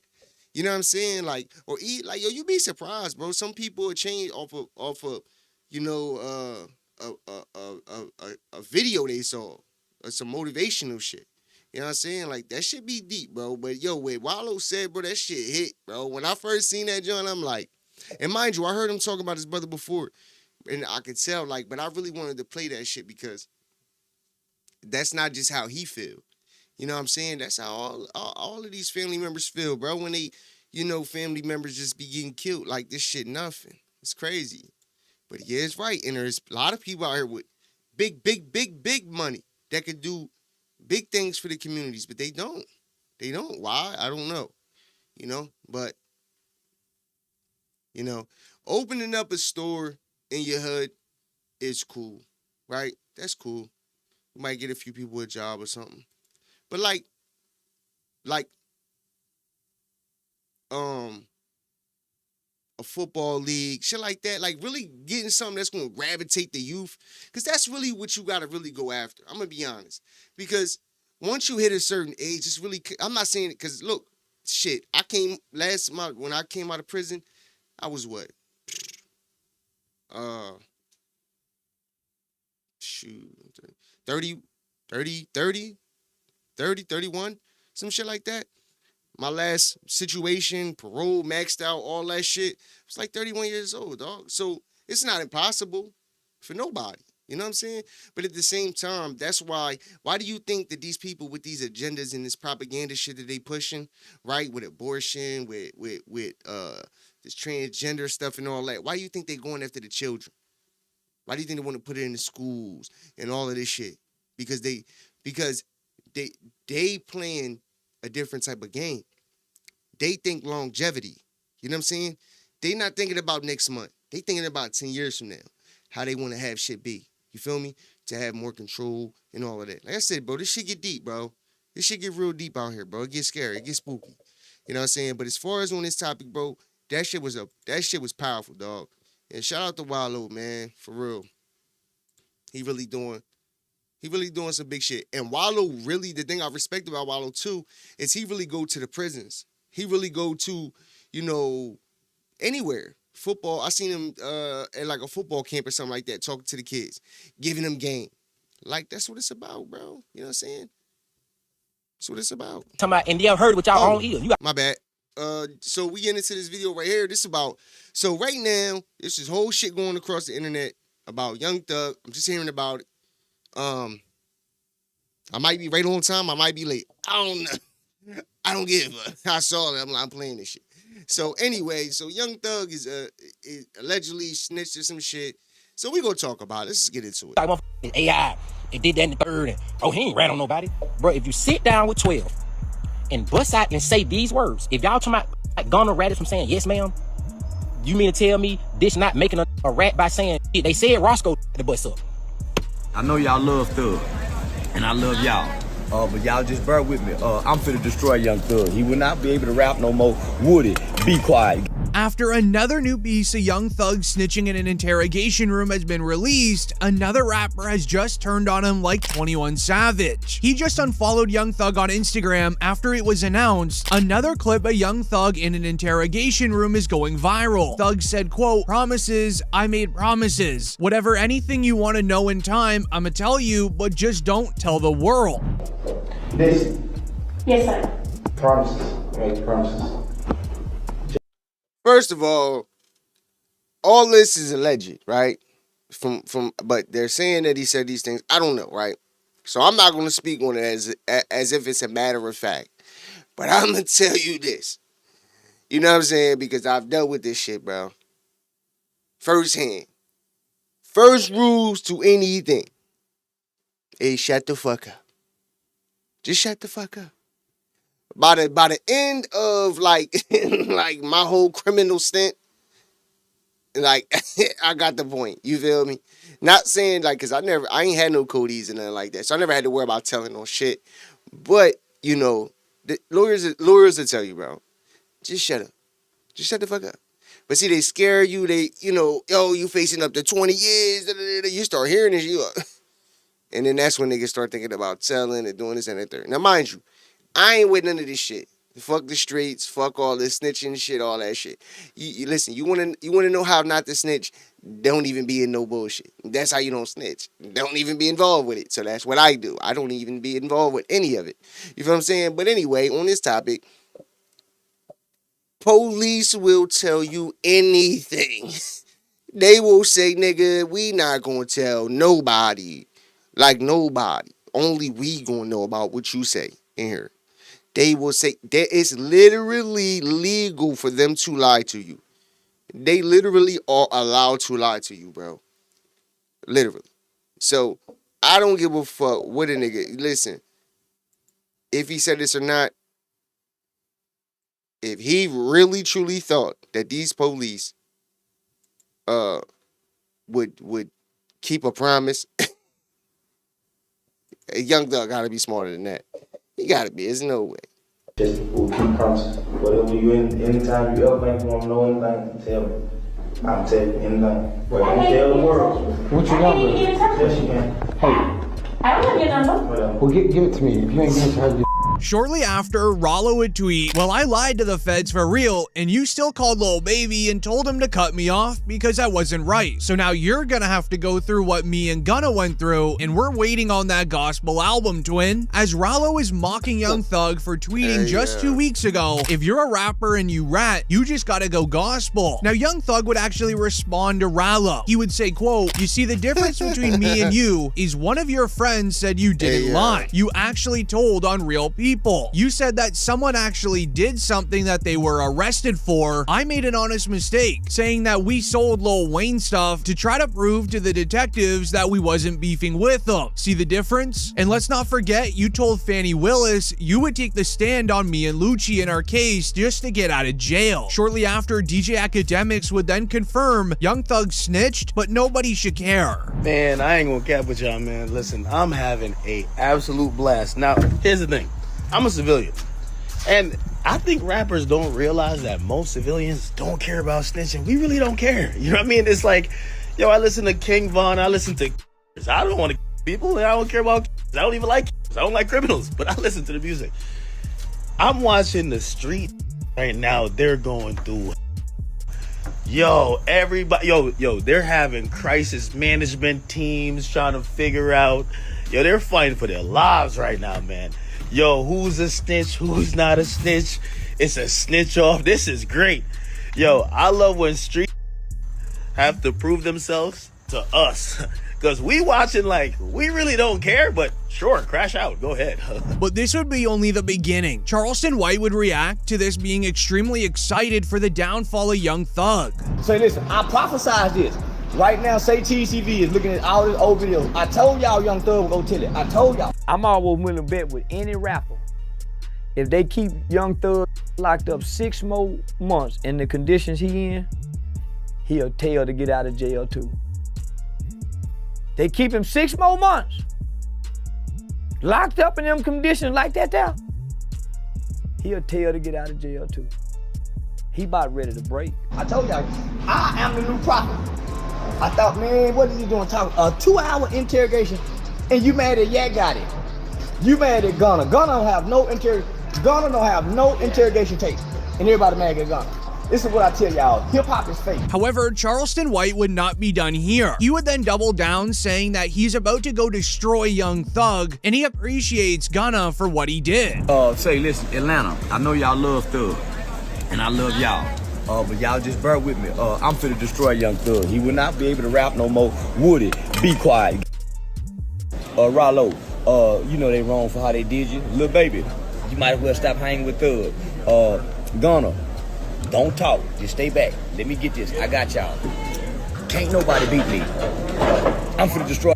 [SPEAKER 3] you know what I'm saying? Like, or eat like, yo, you be surprised, bro. Some people are changed off of, you know, a video they saw or some motivational shit. You know what I'm saying? Like, that shit be deep, bro. But, yo, what Wallo said, bro, that shit hit, bro. When I first seen that, John, I'm like, and mind you, I heard him talk about his brother before, and I could tell, like, but I really wanted to play that shit because that's not just how he feel. You know what I'm saying? That's how all of these family members feel, bro. When they, you know, family members just be getting killed, like, this shit nothing. It's crazy. But yeah, it's right. And there's a lot of people out here with big money that could do big things for the communities, but they don't. They don't. Why? I don't know. You know, but, you know, opening up a store in your hood is cool, right? That's cool. You might get a few people a job or something. But like, a football league, shit like that, like really getting something that's gonna gravitate the youth, because that's really what you gotta really go after. I'm gonna be honest, because once you hit a certain age, it's really, I'm not saying it, because look, shit, I came last month, when I came out of prison, I was what? Shoot, 30, 31, some shit like that. My last situation, parole, maxed out, all that shit, it's like 31 years old, dog. So it's not impossible for nobody. You know what I'm saying? But at the same time, that's why do you think that these people with these agendas and this propaganda shit that they pushing, right, with abortion, with this transgender stuff and all that, why do you think they going after the children? Why do you think they want to put it in the schools and all of this shit? Because they playing a different type of game. They think longevity. You know what I'm saying? They not thinking about next month. They thinking about 10 years from now, how they want to have shit be. You feel me? To have more control and all of that. Like I said, bro, this shit get deep, bro. This shit get real deep out here, bro. It gets scary. It gets spooky. You know what I'm saying? But as far as on this topic, bro, that shit was powerful, dog. And shout out to Wallo, man, for real. He really doing some big shit. And Wallo really, the thing I respect about Wallo too, is he really go to the prisons. He really go to, you know, anywhere. Football, I seen him at like a football camp or something like that, talking to the kids, giving them game. Like, that's what it's about, bro. You know what I'm saying? That's what it's about.
[SPEAKER 15] Talking about, and y'all heard what y'all own ears.
[SPEAKER 3] My bad. So we get into this video right here. This about, so right now, there's this whole shit going across the internet about Young Thug. I'm just hearing about it. I might be right on time. I might be late. I don't know. I don't give a. I saw it. I'm playing this shit. So anyway, so Young Thug is allegedly snitched or some shit. So we gonna talk about it. Let's just get into it.
[SPEAKER 15] AI, it did that in the third. And, oh, he ain't rat on nobody. Bro, if you sit down with 12 and bust out and say these words, if y'all talking about like, gonna rat it from saying yes, ma'am, you mean to tell me this not making a rat by saying shit? They said Roscoe the bust up.
[SPEAKER 16] I know y'all love Thug, and I love y'all. But y'all just bear with me. I'm finna destroy Young Thug. He will not be able to rap no more. Woody, be quiet.
[SPEAKER 17] After another new piece of Young Thug snitching in an interrogation room has been released, another rapper has just turned on him like 21 Savage. He just unfollowed Young Thug on Instagram after it was announced another clip of Young Thug in an interrogation room is going viral. Thug said, quote, "Promises, I made promises. Whatever anything you want to know in time, I'ma tell you, but just don't tell the world."
[SPEAKER 18] Listen. Yes, sir. Promises. Make promises.
[SPEAKER 3] First of all this is alleged, right? But they're saying that he said these things. I don't know, right? So I'm not going to speak on it as if it's a matter of fact. But I'm going to tell you this. You know what I'm saying? Because I've dealt with this shit, bro. Firsthand. First rules to anything is shut the fuck up. Just shut the fuck up. By the end of like like my whole criminal stint Like, I got the point. You feel me? Not saying, like, because I ain't had no codees and nothing like that. So I never had to worry about telling no shit. But, you know, the lawyers will tell you, bro, just shut up. Just shut the fuck up. But see, they scare you. They, you know, yo, you facing up to 20 years. Da, da, da, you start hearing this, and then that's when niggas start thinking about telling and doing this and that third. Now, mind you, I ain't with none of this shit. Fuck the streets. Fuck all this snitching shit, all that shit. You listen, you wanna know how not to snitch? Don't even be in no bullshit. That's how you don't snitch. Don't even be involved with it. So that's what I do. I don't even be involved with any of it. You feel what I'm saying? But anyway, on this topic, police will tell you anything. They will say, nigga, we not gonna tell nobody. Like nobody. Only we gonna know about what you say in here. They will say that it's literally legal for them to lie to you. They literally are allowed to lie to you, bro. Literally. So, I don't give a fuck what a nigga... Listen, if he said this or not, if he really truly thought that these police would keep a promise, a Young Thug gotta be smarter than that. He gotta be. There's no way.
[SPEAKER 18] Just will keep promises. Whatever you anytime you ever think you want to know anything, tell me. I'll tell you anything. But don't tell the world.
[SPEAKER 19] What's your number?
[SPEAKER 18] Yes, you can.
[SPEAKER 19] Hey.
[SPEAKER 9] I don't have your number.
[SPEAKER 19] Well, give it to me. If you ain't going to have your...
[SPEAKER 17] Shortly after, Wallo would tweet, "Well, I lied to the feds for real, and you still called Lil Baby and told him to cut me off because I wasn't right. So now you're gonna have to go through what me and Gunna went through, and we're waiting on that gospel album, twin." As Wallo is mocking Young Thug for tweeting just 2 weeks ago, "If you're a rapper and you rat, you just gotta go gospel." Now, Young Thug would actually respond to Wallo. He would say, quote, "You see, the difference between me and you is one of your friends said you didn't lie. You actually told on real people. You said that someone actually did something that they were arrested for. I made an honest mistake, saying that we sold Lil Wayne stuff to try to prove to the detectives that we wasn't beefing with them. See the difference? And let's not forget, you told Fannie Willis you would take the stand on me and Lucci in our case just to get out of jail." Shortly after, DJ Academics would then confirm Young Thug snitched, but nobody should care.
[SPEAKER 20] Man, I ain't gonna cap with y'all, man. Listen, I'm having a absolute blast. Now, here's the thing. I'm a civilian, and I think rappers don't realize that most civilians don't care about snitching. We really don't care. You know what I mean? It's like, yo, I listen to King Von, I listen to... I don't want to people, and I don't care about... I don't even like... I don't like criminals, but I listen to the music. I'm watching the street right now. They're going through... Yo, everybody... Yo, they're having crisis management teams trying to figure out... Yo, they're fighting for their lives right now, man. Yo, who's a snitch? Who's not a snitch? It's a snitch off. This is great. Yo, I love when street have to prove themselves to us. Because we watching like, we really don't care, but sure, crash out. Go ahead.
[SPEAKER 17] But this would be only the beginning. Charleston White would react to this, being extremely excited for the downfall of Young Thug.
[SPEAKER 16] Say, listen, I prophesied this. Right now, say TCV is looking at all these old videos. I told y'all Young Thug would go tell it. I told y'all.
[SPEAKER 21] I'm always willing to bet with any rapper. If they keep Young Thug locked up 6 more months in the conditions he in, he'll tell to get out of jail too. They keep him 6 more months, locked up in them conditions like that there, he'll tell to get out of jail too. He about ready to break.
[SPEAKER 16] I told y'all, I am the new prophet. I thought, man, what is he doing talking? A 2-hour interrogation, and you mad that Yak got it. You mad at Gunna. Gunna don't have no interrogation tape, and everybody mad at Gunna. This is what I tell y'all, hip-hop is fake.
[SPEAKER 17] However, Charleston White would not be done here. He would then double down, saying that he's about to go destroy Young Thug, and he appreciates Gunna for what he did.
[SPEAKER 16] Say, listen, Atlanta, I know y'all love Thug, and I love y'all. But y'all just bear with me. I'm finna destroy Young Thug. He will not be able to rap no more. Would it? Be quiet. Wallo, you know they wrong for how they did you. Lil Baby, you might as well stop hanging with Thug. Gunna, don't talk. Just stay back. Let me get this. I got y'all. Can't nobody beat me. I'm finna destroy.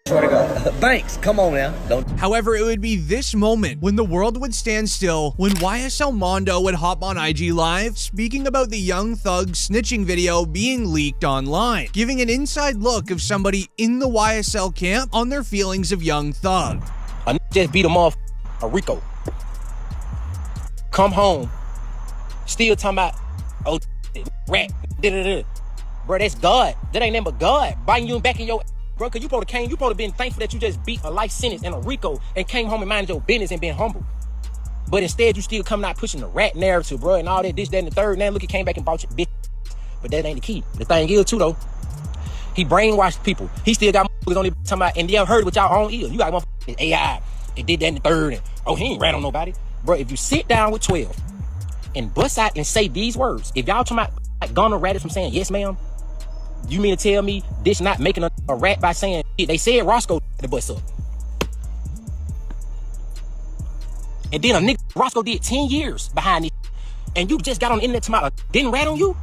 [SPEAKER 16] Swear to God. Thanks. Come on now. Don't.
[SPEAKER 17] However, it would be this moment when the world would stand still, when YSL Mondo would hop on IG Live speaking about the Young Thug snitching video being leaked online, giving an inside look of somebody in the YSL camp on their feelings of Young Thug.
[SPEAKER 15] I just beat him off a Rico. Come home, still talking about, oh, rat, da-da-da. Bro, that's God. That ain't nothing but God biting you back in your bro, cause you probably been thankful that you just beat a life sentence and a Rico and came home and minded your business and been humble. But instead, you still coming out pushing the rat narrative, bro, and all that, this, that, and the third. Now look, he came back and brought your bitch. But that ain't the key. The thing is, too, though, he brainwashed people. He still got motherfuckers on there talking about, and y'all heard it with y'all own ears. You got motherfuckers AI, it did that and the third, and oh, he ain't rat on nobody. Bro, if you sit down with 12 and bust out and say these words, if y'all talking about like Gunna ratted from saying, yes, ma'am, you mean to tell me this not making a rat by saying, they said Roscoe the bus up. And then a nigga, Roscoe did 10 years behind this, and you just got on the internet tomorrow, didn't rat on you?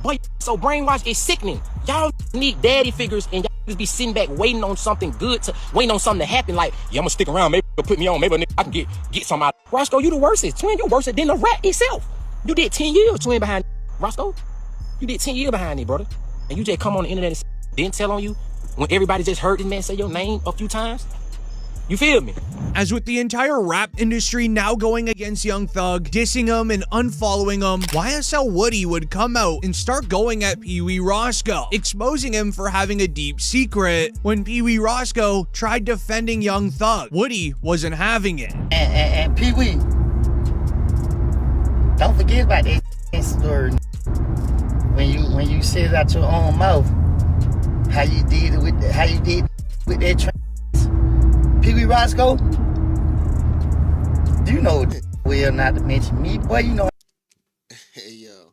[SPEAKER 15] Boy, so brainwashed, it's sickening. Y'all need daddy figures, and y'all just be sitting back waiting on something good, waiting on something to happen, like, yeah, I'm gonna stick around, maybe they'll put me on, maybe I can get some out. Roscoe, you the worstest. Twin, you worse than the rat itself. You did 10 years, twin, behind Roscoe. You did 10 years behind it, brother. And you just come on the internet and didn't tell on you when everybody just heard this man say your name a few times? You feel me?
[SPEAKER 17] As with the entire rap industry now going against Young Thug, dissing him and unfollowing him, YSL Woody would come out and start going at Pee Wee Roscoe, exposing him for having a deep secret. When Pee Wee Roscoe tried defending Young Thug, Woody wasn't having it.
[SPEAKER 2] And Pee Wee, don't forget about that story. When you said it out your own mouth, how you did it with that trans. Pee Wee Roscoe, you know well not to mention me, boy, you know.
[SPEAKER 3] Hey yo,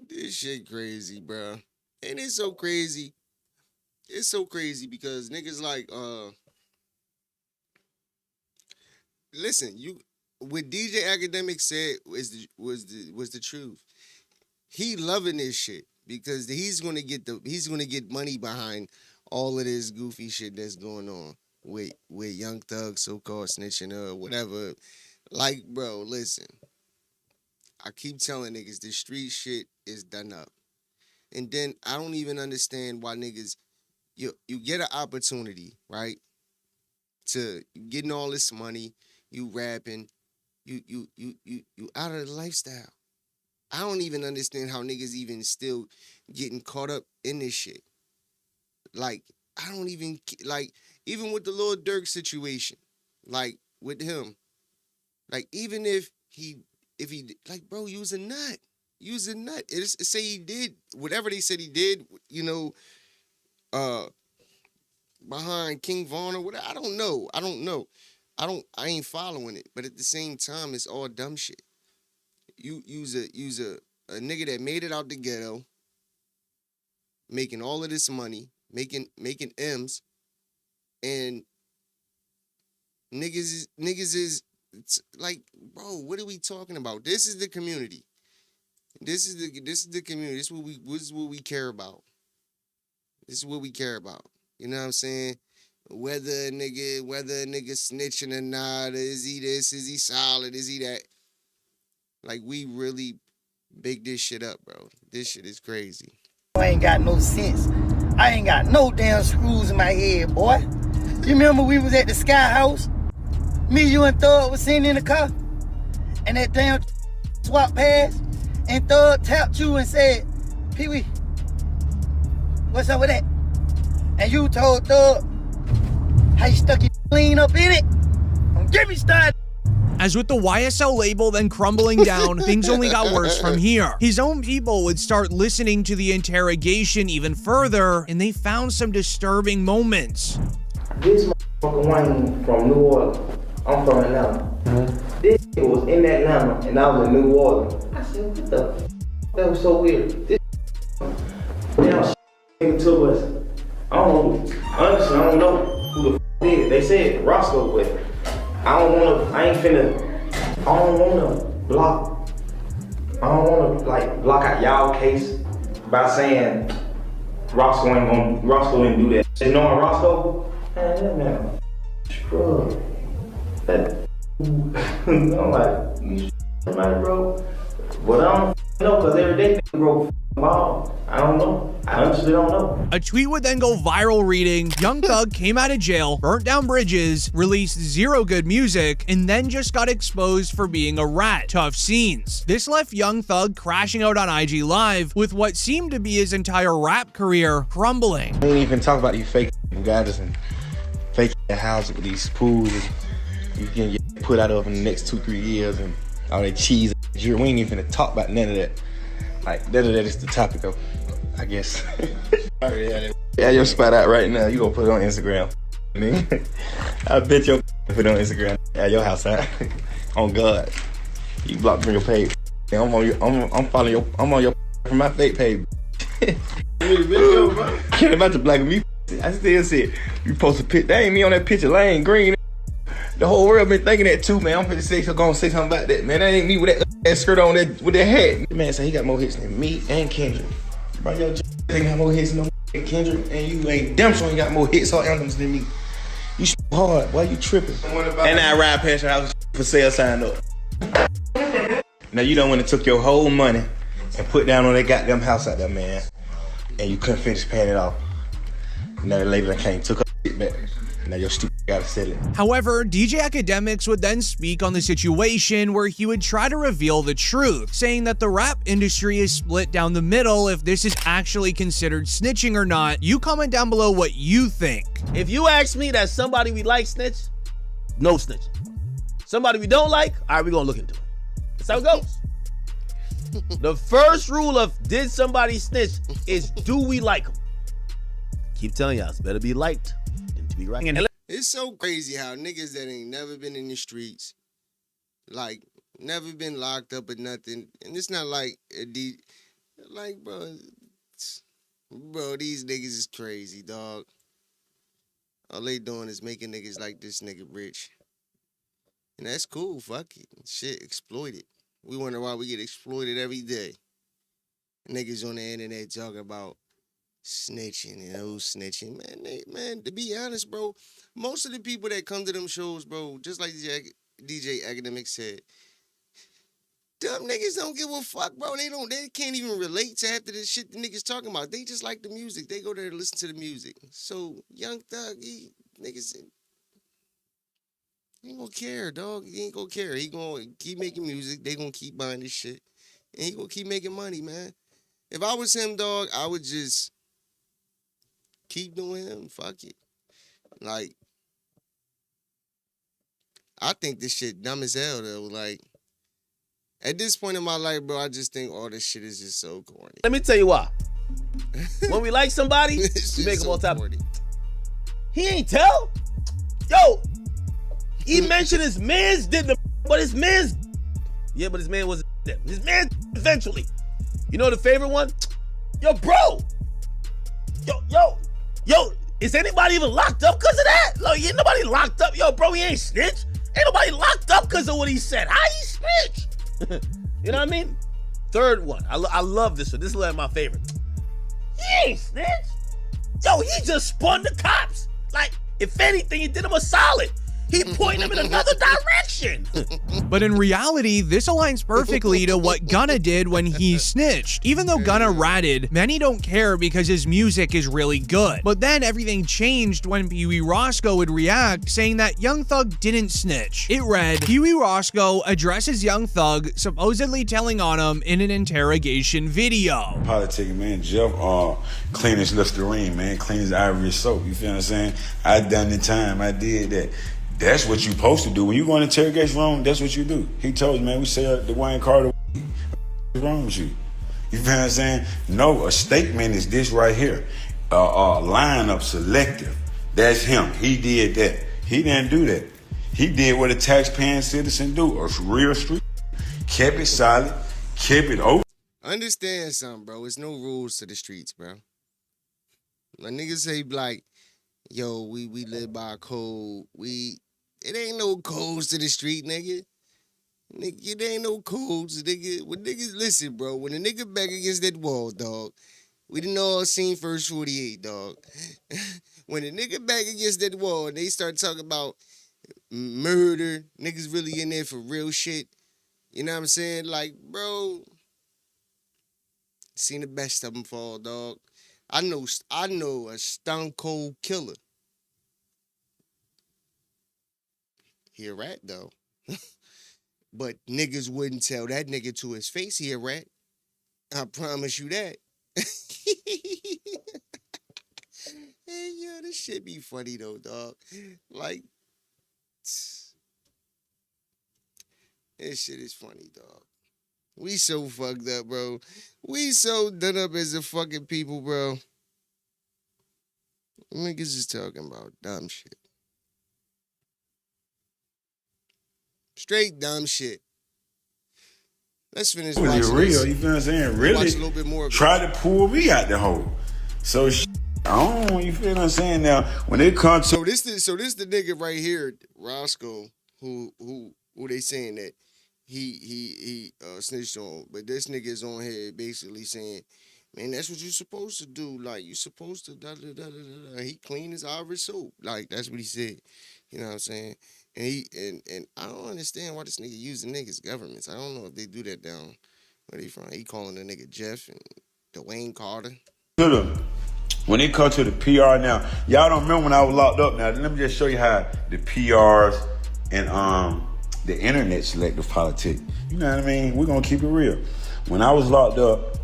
[SPEAKER 3] this shit crazy, bro. And it's so crazy. It's so crazy because niggas like listen, what DJ Academic said was the truth. He loving this shit because he's gonna get money behind all of this goofy shit that's going on with Young Thug, so-called snitching or whatever. Like, bro, listen. I keep telling niggas this street shit is done up. And then I don't even understand why niggas you get an opportunity, right? To getting all this money, you rapping, you out of the lifestyle. I don't even understand how niggas even still getting caught up in this shit. Like, I don't even, like, even with the Lil Durk situation, like, with him, like, even if he, like, bro, you was a nut. You was a nut. Say he did, whatever they said he did, you know, behind King Von or whatever, I don't know. I ain't following it. But at the same time, it's all dumb shit. Use a nigga that made it out the ghetto, making all of this money, making M's, and niggas is like, bro, what are we talking about? This is the community. This is the community. This is what we care about. This is what we care about. You know what I'm saying? Whether a nigga snitching or not, is he this, is he solid, is he that? Like, we really big this shit up, bro. This shit is crazy.
[SPEAKER 2] I ain't got no sense. I ain't got no damn screws in my head, boy. You remember we was at the Sky House? Me, you, and Thug was sitting in the car, and that damn swap past, and Thug tapped you and said, Pee Wee, what's up with that? And you told Thug how you stuck your lean up in it. Don't get me started.
[SPEAKER 17] As with the YSL label then crumbling down, things only got worse from here. His own people would start listening to the interrogation even further, and they found some disturbing moments.
[SPEAKER 18] This motherfucker Wayne from New Orleans. I'm from Atlanta. This nigga was in Atlanta and I was in New Orleans. I said, what the f? That was so weird. This damn nigga took us. I don't know. Honestly, I don't know who the f did. They said Roscoe, but I don't wanna block out y'all case by saying Roscoe didn't do that. And knowing Roscoe, man, scrub. I'm like, you somebody, bro? But I don't know, because every day bro ball. I don't know. I honestly don't know.
[SPEAKER 17] A tweet would then go viral reading, Young Thug came out of jail, burnt down bridges, released zero good music, and then just got exposed for being a rat. Tough scenes. This left Young Thug crashing out on IG Live with what seemed to be his entire rap career crumbling.
[SPEAKER 16] We ain't even talk about these fake guys and fake houses with these pools you can get put out of in the next 2-3 years and all that cheese. We ain't even gonna talk about none of that. Like, that is the topic of, I guess. Yeah, your spot out right now. You gonna put it on Instagram. I mean, I bet you put it on Instagram. At your house out. On God. You blocked from your page. I'm following your, I'm on your from my fake page. Can't about to black me. I still see it. You post a picture. That ain't me on that picture. Lane Green. The whole world been thinking that too, man. I'm 56, so gonna say something about that, man. That ain't me with that skirt on, with that hat. The man said he got more hits than me and Kendrick. Bro, your ain't got more hits than Kendrick, and you ain't damn sure ain't got more hits or anthems than me. You hard, why you tripping? And I ride past your house for sale sign up. Now you done went and took your whole money and put down on that goddamn house out there, man. And you couldn't finish paying it off. Now the lady came, took her shit back. Now your stupid gotta sell it.
[SPEAKER 17] However, DJ Academics would then speak on the situation where he would try to reveal the truth, saying that the rap industry is split down the middle if this is actually considered snitching or not. You comment down below what you think.
[SPEAKER 20] If you ask me that somebody we like snitch, no snitching. Somebody we don't like, all right, we're gonna look into it. That's how it goes. The first rule of did somebody snitch is do we like them? Keep telling y'all, it's better be liked than to be right.
[SPEAKER 3] It's so crazy how niggas that ain't never been in the streets, like, never been locked up or nothing, and it's not like like, bro, these niggas is crazy, dog. All they doing is making niggas like this nigga rich. And that's cool, fuck it. Shit, exploit it. We wonder why we get exploited every day. Niggas on the internet talking about snitching and who's snitching. Man, to be honest, bro, most of the people that come to them shows, bro, just like DJ Academic said, dumb niggas don't give a fuck, bro. They can't even relate to half of the shit the niggas talking about. They just like the music. They go there to listen to the music. So Young Thug, niggas he ain't gonna care, dog. He ain't gonna care. He gonna keep making music. They gonna keep buying this shit. And he gonna keep making money, man. If I was him, dog, I would just keep doing him. Fuck it. Like, I think this shit dumb as hell, though. Like, at this point in my life, bro, I just think all this shit is just so corny.
[SPEAKER 20] Let me tell you why. When we like somebody, we make them all top. He ain't tell? Yo, he mentioned his mans did the, but his mans, yeah, but his man wasn't there. His man eventually. You know the favorite one? Yo, bro. Yo, is anybody even locked up because of that? Look, ain't nobody locked up. Yo, bro, he ain't snitch. Ain't nobody locked up because of what he said. How he snitch? You know what I mean? Third one. I love this one. This is like my favorite. He ain't snitch. Yo, he just spun the cops. Like, if anything, he did him a solid. He pointed him in another direction.
[SPEAKER 17] But in reality, this aligns perfectly to what Gunna did when he snitched. Even though Gunna ratted, many don't care because his music is really good. But then everything changed when Pee Wee Roscoe would react, saying that Young Thug didn't snitch. It read, Pee Wee Roscoe addresses Young Thug, supposedly telling on him in an interrogation video.
[SPEAKER 1] Politicking, man. Jeff, clean as Listerine, man. Clean as Irish soap. You feel what I'm saying? I done the time. I did that. That's what you supposed to do. When you go in interrogation room, that's what you do. He told you, man, we say the Wayne Carter, what's wrong with you? You feel what I'm saying? No, a statement is this right here. Lineup selective. That's him. He did that. He didn't do that. He did what a taxpaying citizen do. A real street. Kept it solid. Kept it open.
[SPEAKER 3] Understand something, bro. There's no rules to the streets, bro. When niggas say, like, yo, we live by a code. It ain't no codes to the street, nigga. Nigga, it ain't no codes, nigga. When niggas, listen, bro, when a nigga back against that wall, dog, we done all seen First 48, dog. when the nigga back against that wall and they start talking about murder, niggas really in there for real shit. You know what I'm saying? Like, bro, seen the best of them fall, dog. I know a stone cold killer. He a rat though. But niggas wouldn't tell that nigga to his face he a rat. I promise you that. Hey, yo, this shit be funny though, dog. Like, this shit is funny, dog. We so fucked up, bro. We so done up as a fucking people, bro. Niggas is talking about dumb shit. Straight dumb shit. Let's finish
[SPEAKER 1] It was
[SPEAKER 3] watching
[SPEAKER 1] real,
[SPEAKER 3] this.
[SPEAKER 1] you feel what I'm saying? Really
[SPEAKER 3] Watch a little bit more of it.
[SPEAKER 1] try to pull me out the hole. So, I don't, you feel what I'm saying? Now, when it comes to...
[SPEAKER 3] So this the nigga right here, Roscoe, who they saying that he snitched on. But this nigga is on here basically saying, man, that's what you supposed to do. Like, you supposed to da-da-da-da-da. He clean his Irish soap. Like, that's what he said. You know what I'm saying? And I don't understand why this nigga using niggas' governments. I don't know if they do that down where they from. He calling the nigga Jeff and Dwayne Carter.
[SPEAKER 1] When it comes to the PR now, y'all don't remember when I was locked up. Now, let me just show you how the PRs and the internet selective politics. You know what I mean? We're gonna keep it real. When I was locked up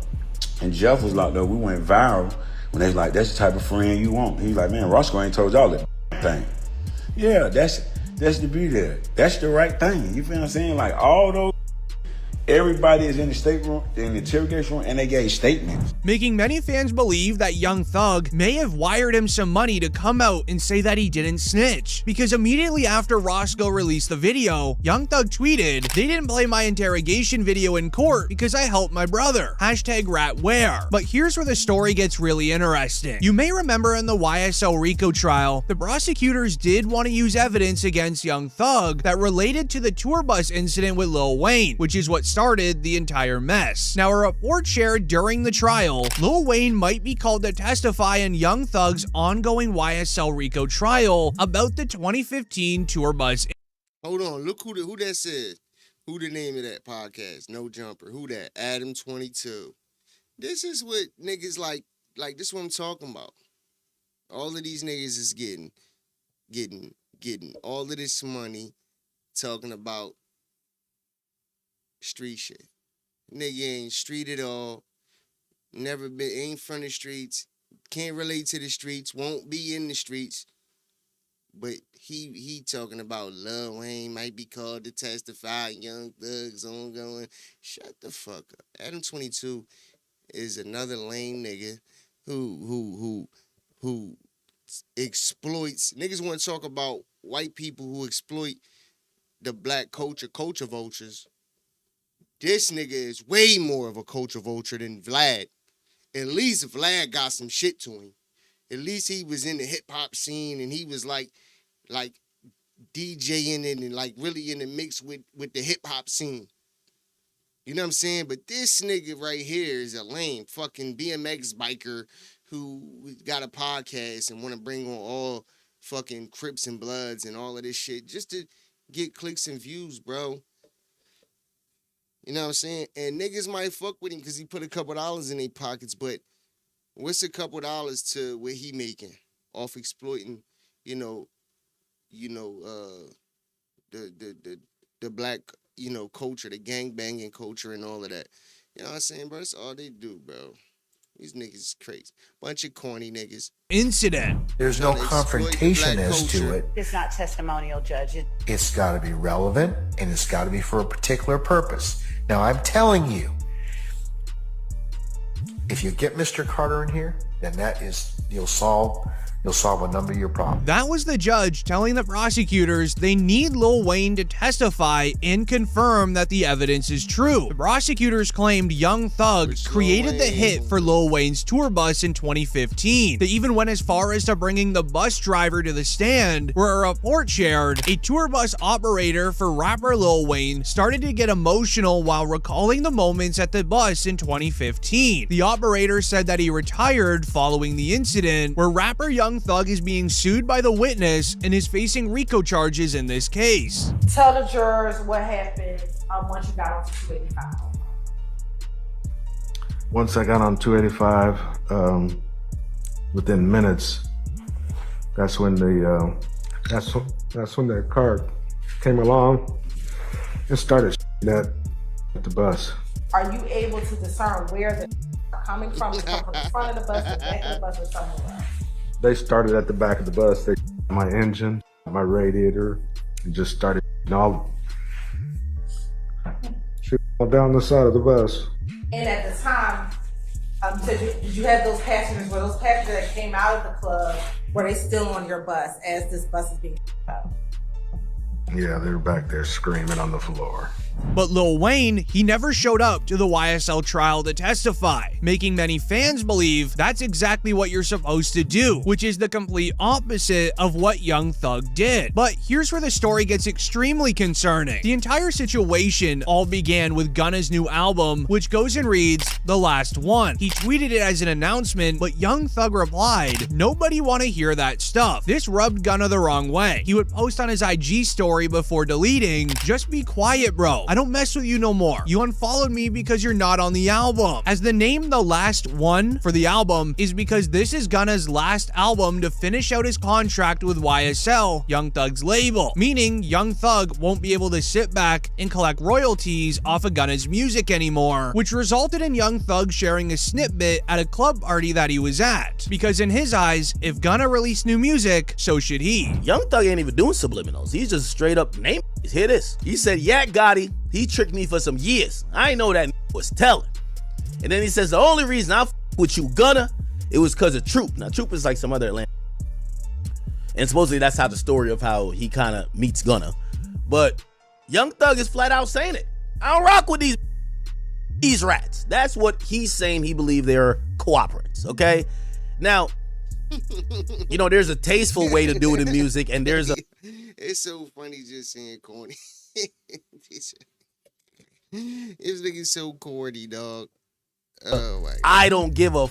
[SPEAKER 1] and Jeff was locked up, we went viral when they was like, that's the type of friend you want. He was like, man, Roscoe ain't told y'all that thing. Yeah, that's to be there. That's the right thing. You feel what I'm saying? Like, all those, everybody is in the stateroom, in the interrogation room, and they gave statements.
[SPEAKER 17] Making many fans believe that Young Thug may have wired him some money to come out and say that he didn't snitch. Because immediately after Roscoe released the video, Young Thug tweeted, "They didn't play my interrogation video in court because I helped my brother. #ratware." But here's where the story gets really interesting. You may remember in the YSL RICO trial, the prosecutors did want to use evidence against Young Thug that related to the tour bus incident with Lil Wayne, which is what started the entire mess. Now, a report shared during the trial, Lil Wayne might be called to testify in Young Thug's ongoing YSL RICO trial about the 2015 tour bus.
[SPEAKER 3] Hold on, look who that said. Who the name of that podcast? No Jumper. Who that? Adam 22. This is what niggas like this is what I'm talking about. All of these niggas is getting all of this money talking about street shit. Nigga ain't street at all. Never been, ain't from the streets. Can't relate to the streets. Won't be in the streets. But he talking about Lil Wayne might be called to testify. Young Thugs ongoing. Shut the fuck up. Adam 22 is another lame nigga who exploits. Niggas want to talk about white people who exploit the black culture vultures. This nigga is way more of a culture vulture than Vlad. At least Vlad got some shit to him. At least he was in the hip hop scene and he was like DJing it and like really in the mix with the hip hop scene. You know what I'm saying? But this nigga right here is a lame fucking BMX biker who got a podcast and want to bring on all fucking Crips and Bloods and all of this shit just to get clicks and views, bro. You know what I'm saying? And niggas might fuck with him because he put a couple dollars in their pockets, but what's a couple dollars to what he making off exploiting, the black, culture, the gangbanging culture and all of that. You know what I'm saying, bro? That's all they do, bro. These niggas is crazy. Bunch of corny niggas.
[SPEAKER 17] Incident.
[SPEAKER 4] There's no confrontation as to it.
[SPEAKER 22] It's not testimonial, Judge.
[SPEAKER 4] It's got to be relevant, and it's got to be for a particular purpose. Now, I'm telling you, if you get Mr. Carter in here, then you'll solve a number of your problems.
[SPEAKER 17] That was the judge telling the prosecutors they need Lil Wayne to testify and confirm that the evidence is true. The prosecutors claimed Young Thug created the hit for Lil Wayne's tour bus in 2015. They even went as far as to bringing the bus driver to the stand, where a report shared a tour bus operator for rapper Lil Wayne started to get emotional while recalling the moments at the bus in 2015. The operator said that he retired following the incident, where rapper Young Young Thug is being sued by the witness and is facing RICO charges in this case.
[SPEAKER 22] Tell the jurors what happened once you got on 285.
[SPEAKER 5] Once I got on 285, within minutes, that's when the car came along and started at the bus.
[SPEAKER 22] Are you able to discern where the are coming from? Is it come from the front of the bus, the back of the bus, or somewhere else?
[SPEAKER 5] They started at the back of the bus. They my engine, my radiator, and just started all down the side of the bus.
[SPEAKER 22] And at the time, did you have those passengers? Were those passengers that came out of the club, were they still on your bus as this bus is being up?
[SPEAKER 5] Yeah, they were back there screaming on the floor.
[SPEAKER 17] But Lil Wayne, he never showed up to the YSL trial to testify, making many fans believe that's exactly what you're supposed to do, which is the complete opposite of what Young Thug did. But here's where the story gets extremely concerning. The entire situation all began with Gunna's new album, which goes and reads, "The Last One." He tweeted it as an announcement, but Young Thug replied, "Nobody wanna hear that stuff." This rubbed Gunna the wrong way. He would post on his IG story before deleting, "Just be quiet, bro. I don't mess with you no more. You unfollowed me because you're not on the album." As the name The Last One for the album is because this is Gunna's last album to finish out his contract with YSL, Young Thug's label, meaning Young Thug won't be able to sit back and collect royalties off of Gunna's music anymore, which resulted in Young Thug sharing a snippet at a club party that he was at. Because in his eyes, if Gunna released new music, so should he.
[SPEAKER 20] Young Thug ain't even doing subliminals. He's just straight up naming. Hear this. He said, "Yeah, Gotti, he tricked me for some years. I ain't know that was telling." And then he says, "The only reason I with you, Gunna, it was because of Troop." Now, Troop is like some other Atlanta. And supposedly that's how the story of how he kind of meets Gunna. But Young Thug is flat out saying it. "I don't rock with these rats." That's what he's saying. He believed they're cooperants, okay? Now, you know, there's a tasteful way to do it in music, and there's a...
[SPEAKER 3] It's so funny just saying corny. This nigga's so corny, dog. Oh my God.
[SPEAKER 20] I don't give a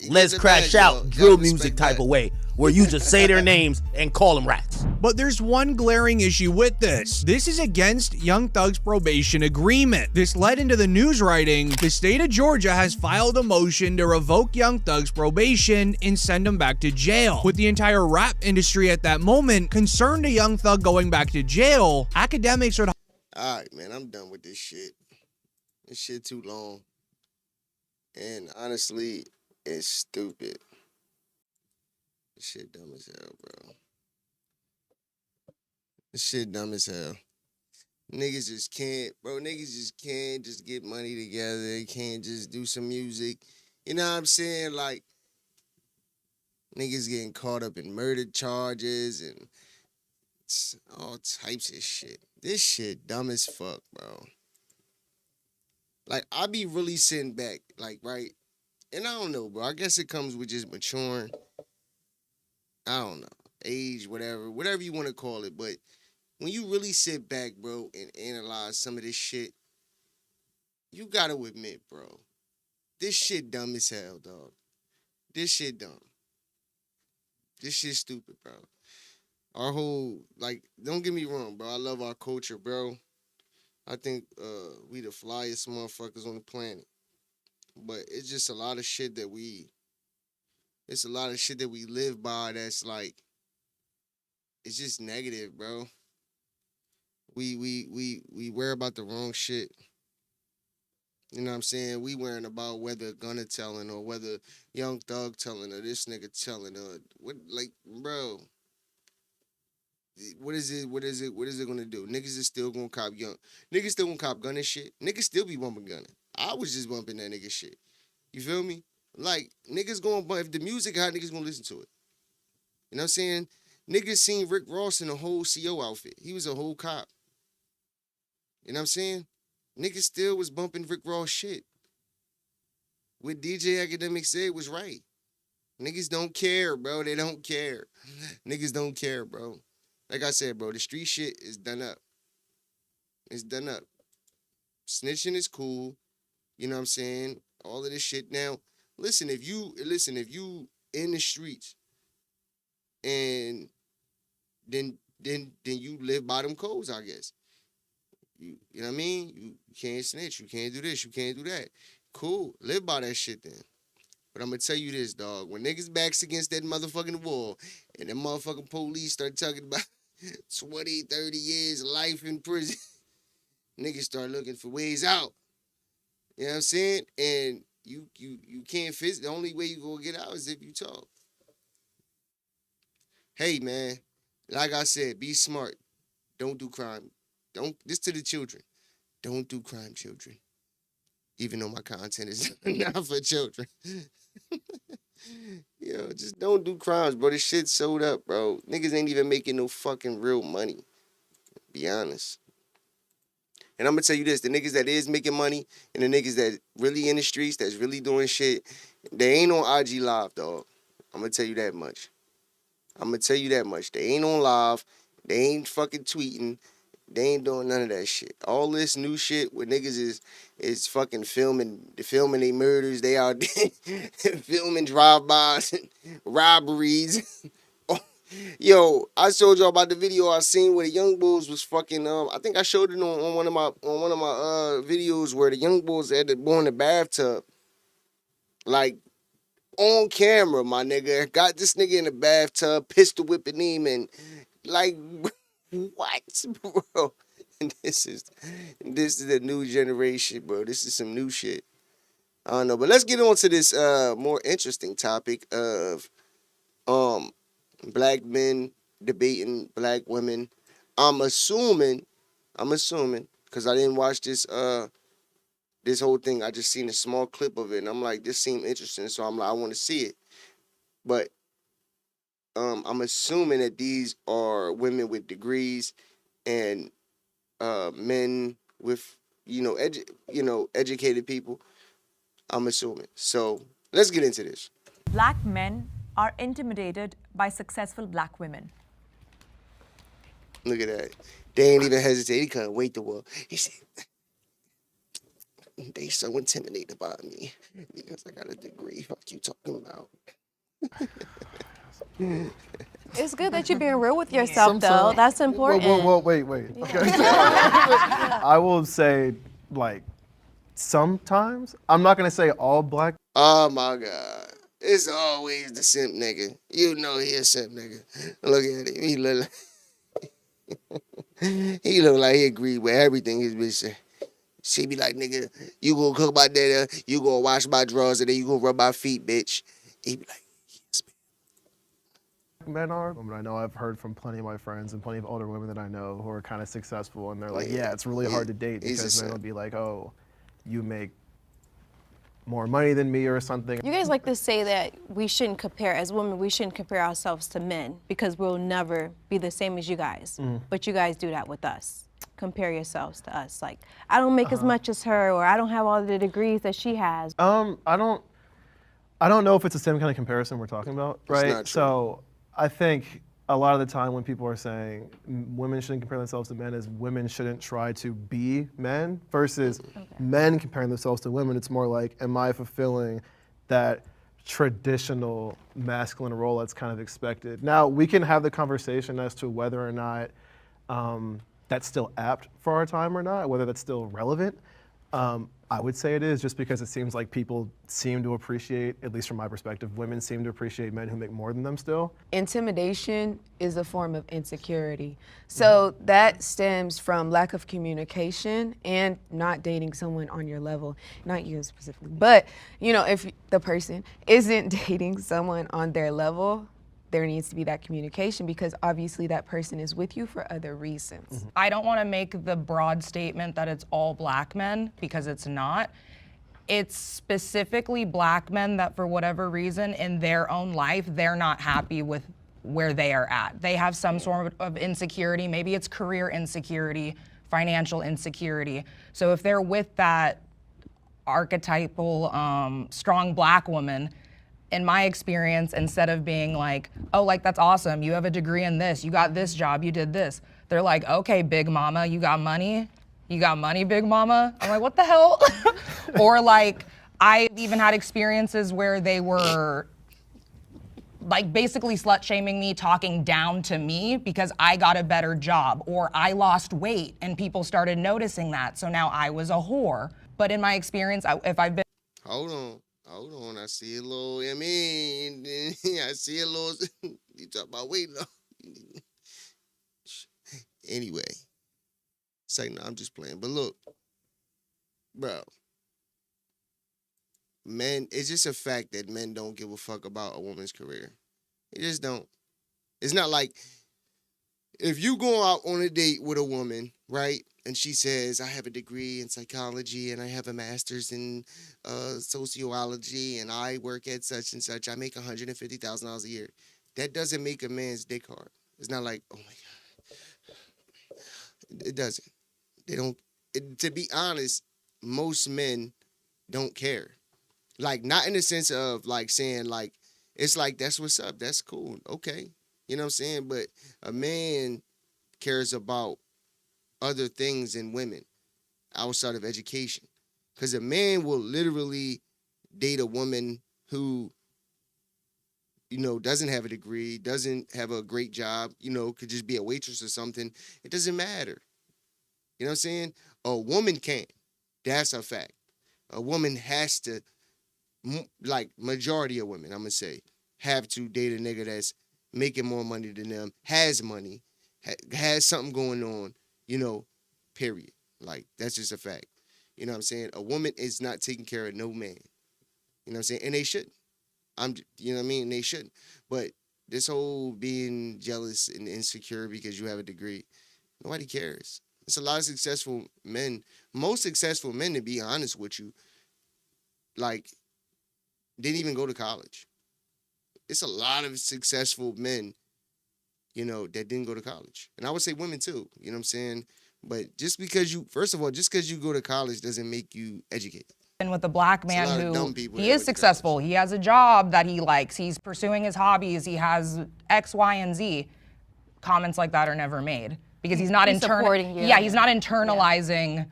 [SPEAKER 20] let's crash out drill music type of way, where you just say their names and call them rats.
[SPEAKER 17] But there's one glaring issue with this. This is against Young Thug's probation agreement. This led into the news writing, the state of Georgia has filed a motion to revoke Young Thug's probation and send him back to jail. With the entire rap industry at that moment concerned to Young Thug going back to jail, academics would...
[SPEAKER 3] All right, man, I'm done with this shit. This shit too long. And honestly, it's stupid. This shit dumb as hell, bro. This shit dumb as hell. Niggas just can't, bro. Niggas just can't just get money together. They can't just do some music. You know what I'm saying? Like, niggas getting caught up in murder charges and all types of shit. This shit dumb as fuck, bro. Like, I be really sitting back, like, right? And I don't know, bro. I guess it comes with just maturing. I don't know. Age, whatever you want to call it. But when you really sit back, bro, and analyze some of this shit, you gotta admit, bro, this shit dumb as hell, dog. This shit dumb. This shit stupid, bro. Our whole, like, don't get me wrong, bro. I love our culture, bro. I think we the flyest motherfuckers on the planet. But it's just a lot of shit that we live by that's like, it's just negative, bro. We worry about the wrong shit. You know what I'm saying? We worrying about whether Gunna telling or whether Young Thug telling or this nigga telling or what, like, bro. What is it gonna do? Niggas is still gonna cop Niggas still gonna cop Gunna shit. Niggas still be bumping Gunna. I was just bumping that nigga shit. You feel me? Like, niggas gonna bump, if the music hot, niggas gonna listen to it. You know what I'm saying? Niggas seen Rick Ross in a whole CO outfit. He was a whole cop. You know what I'm saying? Niggas still was bumping Rick Ross shit. What DJ Academic said was right. Niggas don't care, bro. They don't care. Niggas don't care, bro. Like I said, bro, the street shit is done up. It's done up. Snitching is cool. You know what I'm saying? All of this shit. Now, listen, if you in the streets and then you live by them codes, I guess. You know what I mean? You can't snitch, you can't do this, you can't do that. Cool, live by that shit then. But I'm gonna tell you this, dog. When niggas backs against that motherfucking wall and the motherfucking police start talking about 20, 30 years life in prison, niggas start looking for ways out. You know what I'm saying? And you can't the only way you gonna get out is if you talk. Hey man, like I said, be smart. Don't do crime. This to the children. Don't do crime, children. Even though my content is not for children. Yo, just don't do crimes, bro. This shit sold up, bro. Niggas ain't even making no fucking real money. Be honest. And I'm gonna tell you this, the niggas that is making money and the niggas that really in the streets, that's really doing shit, they ain't on G.L.ALive, dog. I'm gonna tell you that much. They ain't on live. They ain't fucking tweeting. They ain't doing none of that shit. All this new shit where niggas is fucking filming they murders. They out there filming drive-bys and robberies. Yo, I showed y'all about the video I seen where the young bulls was fucking. I think I showed it on one of my videos where the young bulls had to go in the bathtub, like on camera. My nigga got this nigga in the bathtub, pistol whipping him, and like what, bro? And this is the new generation, bro. This is some new shit. I don't know, but let's get on to this more interesting topic of black men debating black women. I'm assuming, because I didn't watch this whole thing. I just seen a small clip of it, and I'm like, this seemed interesting, so I'm like, I want to see it. But I'm assuming that these are women with degrees and men with educated people. I'm assuming. So let's get into this.
[SPEAKER 6] Black men are intimidated by successful black women.
[SPEAKER 3] Look at that. They ain't even hesitate. He couldn't wait to work. He said, they so intimidated by me because I got a degree. Fuck you talking about?
[SPEAKER 7] It's good that you're being real with yourself, though. That's important.
[SPEAKER 23] Wait. Okay. I will say, like, sometimes. I'm not going to say all black.
[SPEAKER 3] Oh, my God. It's always the simp nigga. You know he a simp nigga. Look at him. He look like he agreed with everything his bitch said. She be like, nigga, you gonna cook my dinner, you gonna wash my drawers, and then you gonna rub my feet, bitch. He be like, yes, man.
[SPEAKER 23] Men are. But I know I've heard from plenty of my friends and plenty of older women that I know who are kind of successful, and they're like, yeah, it's really hard to date because men will be like, oh, you make more money than me or something.
[SPEAKER 7] You guys like to say that we shouldn't compare, as women, we shouldn't compare ourselves to men because we'll never be the same as you guys. But you guys do that with us. Compare yourselves to us. Like, I don't make as much as her, or I don't have all the degrees that she has.
[SPEAKER 23] I don't know if it's the same kind of comparison we're talking about, right?
[SPEAKER 3] It's not true.
[SPEAKER 23] So I think a lot of the time when people are saying women shouldn't compare themselves to men, is women shouldn't try to be men versus men comparing themselves to women. It's more like, am I fulfilling that traditional masculine role that's kind of expected? Now, we can have the conversation as to whether or not that's still apt for our time or not, whether that's still relevant. I would say it is, just because it seems like people seem to appreciate, at least from my perspective, women seem to appreciate men who make more than them still.
[SPEAKER 24] Intimidation is a form of insecurity. So that stems from lack of communication and not dating someone on your level, not you specifically, but if the person isn't dating someone on their level, there needs to be that communication, because obviously that person is with you for other reasons.
[SPEAKER 11] I don't want to make the broad statement that it's all black men, because it's not. It's specifically black men that, for whatever reason in their own life, they're not happy with where they are at. They have some sort of insecurity. Maybe it's career insecurity, financial insecurity. So if they're with that archetypal strong black woman, in my experience, instead of being like, oh, like, that's awesome, you have a degree in this, you got this job, you did this. They're like, okay, big mama, you got money? You got money, big mama? I'm like, what the hell? Or like, I've even had experiences where they were like basically slut shaming me, talking down to me because I got a better job or I lost weight and people started noticing that. So now I was a whore. But in my experience, if I've been.
[SPEAKER 3] Hold on. I see a little, I mean, I see a little, you talk about weight loss. Anyway, say no, I'm just playing. But look, bro, men, it's just a fact that men don't give a fuck about a woman's career. They just don't. It's not like if you go out on a date with a woman, right? And she says, I have a degree in psychology and I have a master's in sociology and I work at such and such. I make $150,000 a year. That doesn't make a man's dick hard. It's not like, oh my God. It doesn't. They don't. To be honest, most men don't care. Like, not in the sense of like saying like, it's like, that's what's up. That's cool. Okay. You know what I'm saying? But a man cares about other things in women outside of education. Because a man will literally date a woman who, you know, doesn't have a degree, doesn't have a great job, you know, could just be a waitress or something. It doesn't matter. You know what I'm saying? A woman can't. That's a fact. A woman has to, like majority of women, I'm going to say, have to date a nigga that's making more money than them, has money, has something going on, you know, period. Like, that's just a fact. You know what I'm saying? A woman is not taking care of no man. You know what I'm saying? And they shouldn't. You know what I mean? They shouldn't. But this whole being jealous and insecure because you have a degree, nobody cares. It's a lot of successful men. Most successful men, to be honest with you, like, didn't even go to college. It's a lot of successful men, you know, that didn't go to college. And I would say women too, you know what I'm saying? But just because you, first of all, just because you go to college doesn't make you educated.
[SPEAKER 11] And with a black man who he is
[SPEAKER 3] that
[SPEAKER 11] successful, he has a job that he likes, he's pursuing his hobbies, he has X, Y, and Z. Comments like that are never made because he's not
[SPEAKER 7] supporting you.
[SPEAKER 11] Yeah, he's not internalizing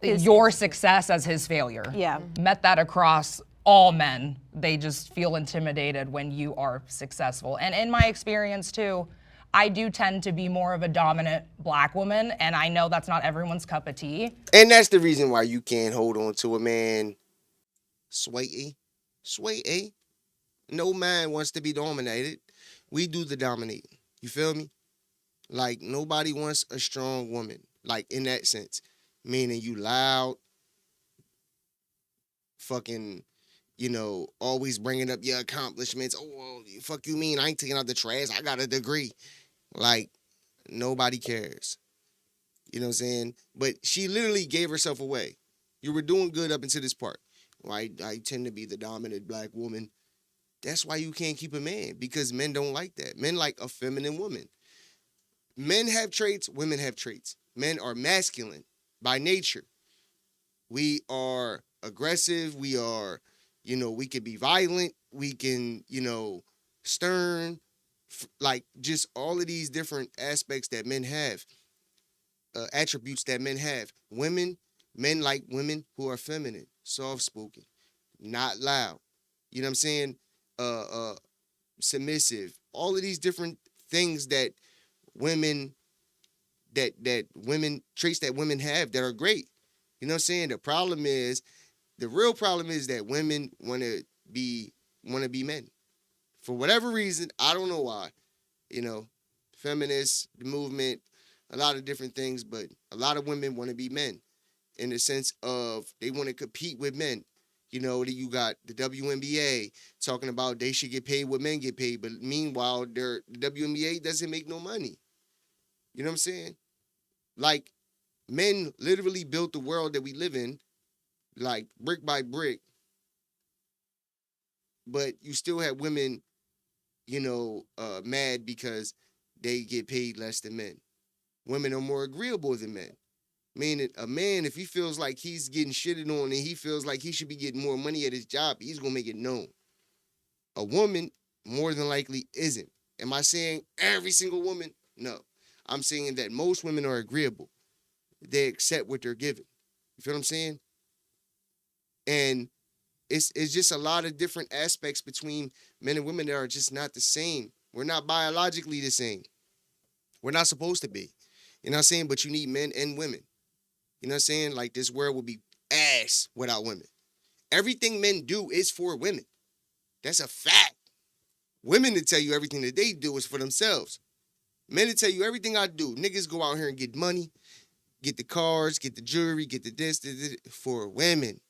[SPEAKER 11] your success as his failure.
[SPEAKER 7] Yeah.
[SPEAKER 11] Met that across all men. They just feel intimidated when you are successful. And in my experience too, I do tend to be more of a dominant black woman, and I know that's not everyone's cup of tea.
[SPEAKER 3] And that's the reason why you can't hold on to a man sway. No man wants to be dominated. We do the dominating. You feel me? Like, nobody wants a strong woman. Like, in that sense. Meaning you loud, fucking, you know, always bringing up your accomplishments. Oh, well, fuck you mean I ain't taking out the trash. I got a degree. Like, nobody cares. You know what I'm saying? But she literally gave herself away. You were doing good up until this part. Well, I tend to be the dominant black woman. That's why you can't keep a man, because men don't like that. Men like a feminine woman. Men have traits, women have traits. Men are masculine by nature. We are aggressive. We are, you know, we can be violent. We can, you know, stern. Like, just all of these different aspects that men have, attributes that men have. Men like women who are feminine, soft-spoken, not loud. You know what I'm saying? Submissive. All of these different things that women, traits that women have that are great. You know what I'm saying? The real problem is that women want to be men. For whatever reason, I don't know why. You know, feminists, the movement, a lot of different things, but a lot of women want to be men in the sense of they want to compete with men. You know, you got the WNBA talking about they should get paid what men get paid, but meanwhile, the WNBA doesn't make no money. You know what I'm saying? Like, men literally built the world that we live in, like, brick by brick, but you still have women, you know, mad because they get paid less than men. Women are more agreeable than men. Meaning, a man, if he feels like he's getting shitted on and he feels like he should be getting more money at his job, he's going to make it known. A woman, more than likely, isn't. Am I saying every single woman? No. I'm saying that most women are agreeable. They accept what they're given. You feel what I'm saying? And It's just a lot of different aspects between men and women that are just not the same. We're not biologically the same. We're not supposed to be. You know what I'm saying? But you need men and women. You know what I'm saying? Like this world would be ass without women. Everything men do is for women. That's a fact. Women to tell you everything that they do is for themselves. Men to tell you everything I do. Niggas go out here and get money, get the cars, get the jewelry, get the this for women.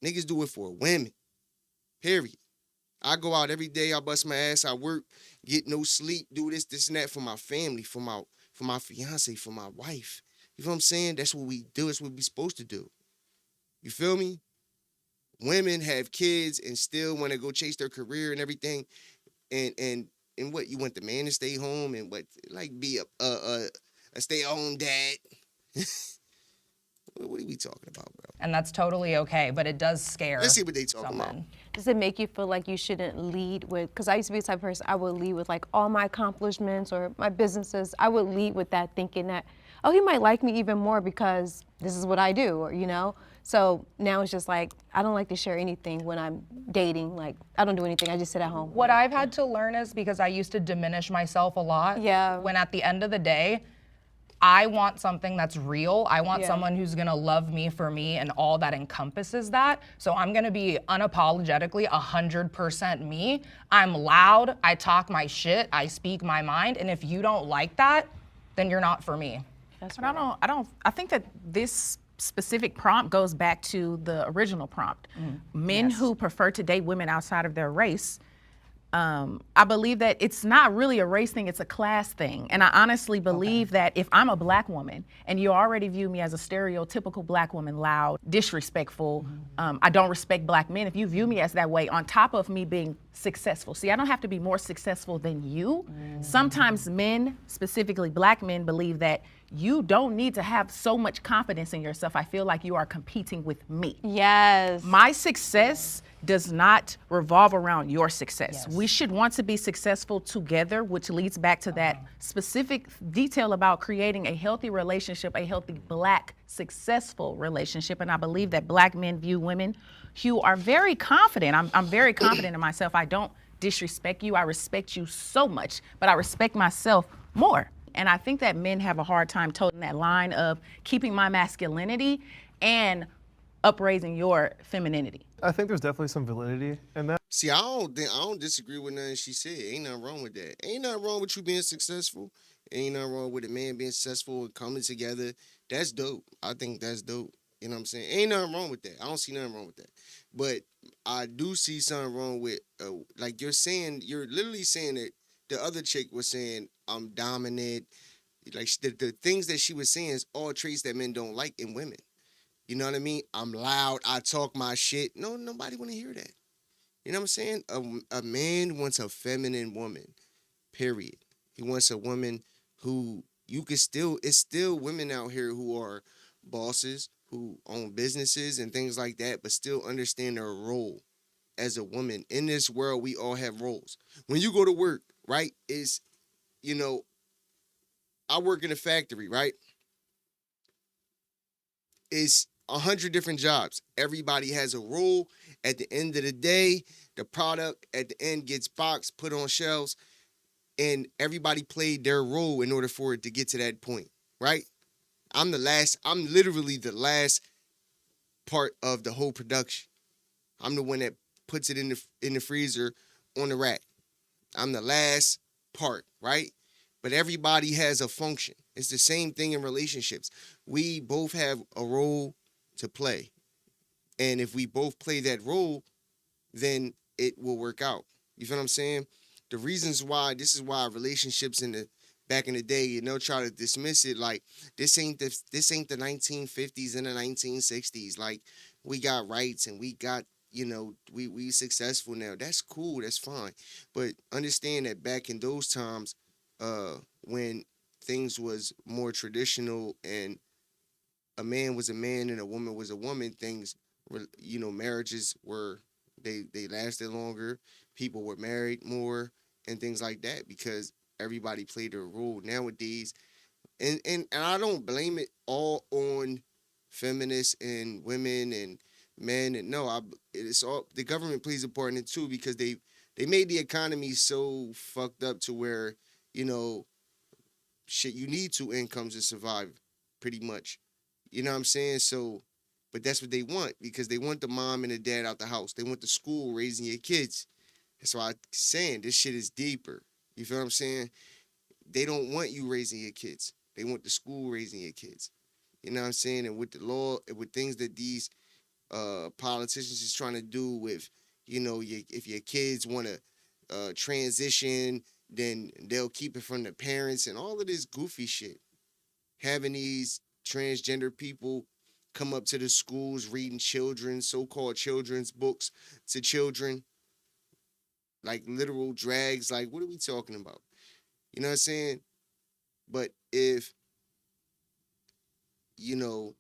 [SPEAKER 3] Niggas do it for women. Period. I go out every day, I bust my ass, I work, get no sleep, do this, and that for my family, for my fiance, for my wife. You know what I'm saying? That's what we do. It's what we supposed to do. You feel me? Women have kids and still want to go chase their career and everything. And what, you want the man to stay home and what, like be a stay-at-home dad? What are we talking about, bro?
[SPEAKER 11] And that's totally okay, but it does scare.
[SPEAKER 3] Let's see what they talking about.
[SPEAKER 7] Does it make you feel like you shouldn't lead with, because I used to be the type of person, I would lead with like all my accomplishments or my businesses. I would lead with that thinking that, oh, he might like me even more because this is what I do, or, you know? So now it's just like, I don't like to share anything when I'm dating. Like, I don't do anything, I just sit at home.
[SPEAKER 11] What I've had to learn is, because I used to diminish myself a lot.
[SPEAKER 7] Yeah.
[SPEAKER 11] When at the end of the day, I want something that's real. I want someone who's gonna love me for me and all that encompasses that. So I'm gonna be unapologetically 100% me. I'm loud, I talk my shit, I speak my mind, and if you don't like that, then you're not for me.
[SPEAKER 22] But I think that this specific prompt goes back to the original prompt. Men who prefer to date women outside of their race, I believe that it's not really a race thing, it's a class thing. And I honestly believe that if I'm a black woman and you already view me as a stereotypical black woman, loud, disrespectful, I don't respect black men, if you view me as that way, on top of me being successful. See, I don't have to be more successful than you. Sometimes men, specifically black men, believe that you don't need to have so much confidence in yourself. I feel like you are competing with me.
[SPEAKER 7] Yes.
[SPEAKER 22] My success does not revolve around your success. We should want to be successful together, which leads back to that specific detail about creating a healthy relationship, a healthy black successful relationship. And I believe that black men view women who are very confident. I'm very confident in myself. I don't disrespect you. I respect you so much, but I respect myself more. And I think that men have a hard time toting that line of keeping my masculinity and upraising your femininity.
[SPEAKER 23] I think there's definitely some validity in that.
[SPEAKER 3] See, I don't disagree with nothing she said. Ain't nothing wrong with that. Ain't nothing wrong with you being successful. Ain't nothing wrong with a man being successful and coming together. That's dope. I think that's dope. You know what I'm saying? Ain't nothing wrong with that. I don't see nothing wrong with that. But I do see something wrong with, like you're literally saying that the other chick was saying, I'm dominant. Like the things that she was saying is all traits that men don't like in women. You know what I mean? I'm loud. I talk my shit. No, nobody want to hear that. You know what I'm saying? A man wants a feminine woman, period. He wants a woman who it's still women out here who are bosses, who own businesses and things like that, but still understand their role as a woman. In this world, we all have roles. When you go to work, right, I work in a factory, right? It's 100 different jobs. Everybody has a role. At the end of the day, the product at the end gets boxed, put on shelves, and everybody played their role in order for it to get to that point, right? I'm literally the last part of the whole production. I'm the one that puts it in the freezer on the rack. I'm the last part, right? But everybody has a function. It's the same thing in relationships. We both have a role to play. And if we both play that role, then it will work out. You feel what I'm saying? The reasons why, this is why relationships back in the day, and they'll try to dismiss it like this ain't the 1950s and the 1960s. Like, we got rights and we got, we successful now. That's cool, that's fine. But understand that back in those times, when things was more traditional and a man was a man and a woman was a woman, things were, marriages were, they lasted longer, people were married more and things like that because everybody played their role. Nowadays, and I don't blame it all on feminists and women and man. And no, it's all the government plays a part in it too, because they made the economy so fucked up to where, you know, shit, you need 2 incomes to survive, pretty much. You know what I'm saying? So, but that's what they want, because they want the mom and the dad out the house. They want the school raising your kids. That's why I'm saying this shit is deeper. You feel what I'm saying? They don't want you raising your kids. They want the school raising your kids. You know what I'm saying? And with the law, with things that these politicians is trying to do with, you know, if your kids want to transition, then they'll keep it from the parents and all of this goofy shit. Having these transgender people come up to the schools reading so-called children's books to children, like literal drags. Like, what are we talking about? You know what I'm saying? But if, you know,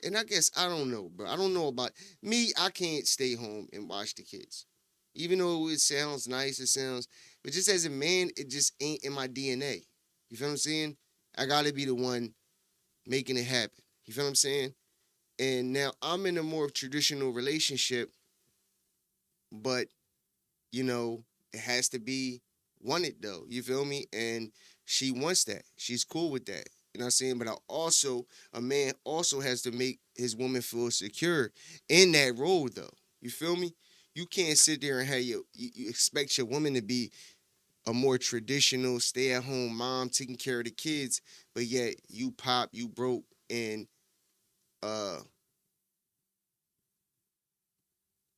[SPEAKER 3] and I guess, I don't know, bro. I don't know about me. I can't stay home and watch the kids. Even though it sounds nice, but just as a man, it just ain't in my DNA. You feel what I'm saying? I gotta be the one making it happen. You feel what I'm saying? And now I'm in a more traditional relationship, but, you know, it has to be wanted though. You feel me? And she wants that. She's cool with that. You know what I'm saying? But a man also has to make his woman feel secure in that role though. You feel me? You can't sit there and have you expect your woman to be a more traditional stay-at-home mom taking care of the kids, but yet you broke, and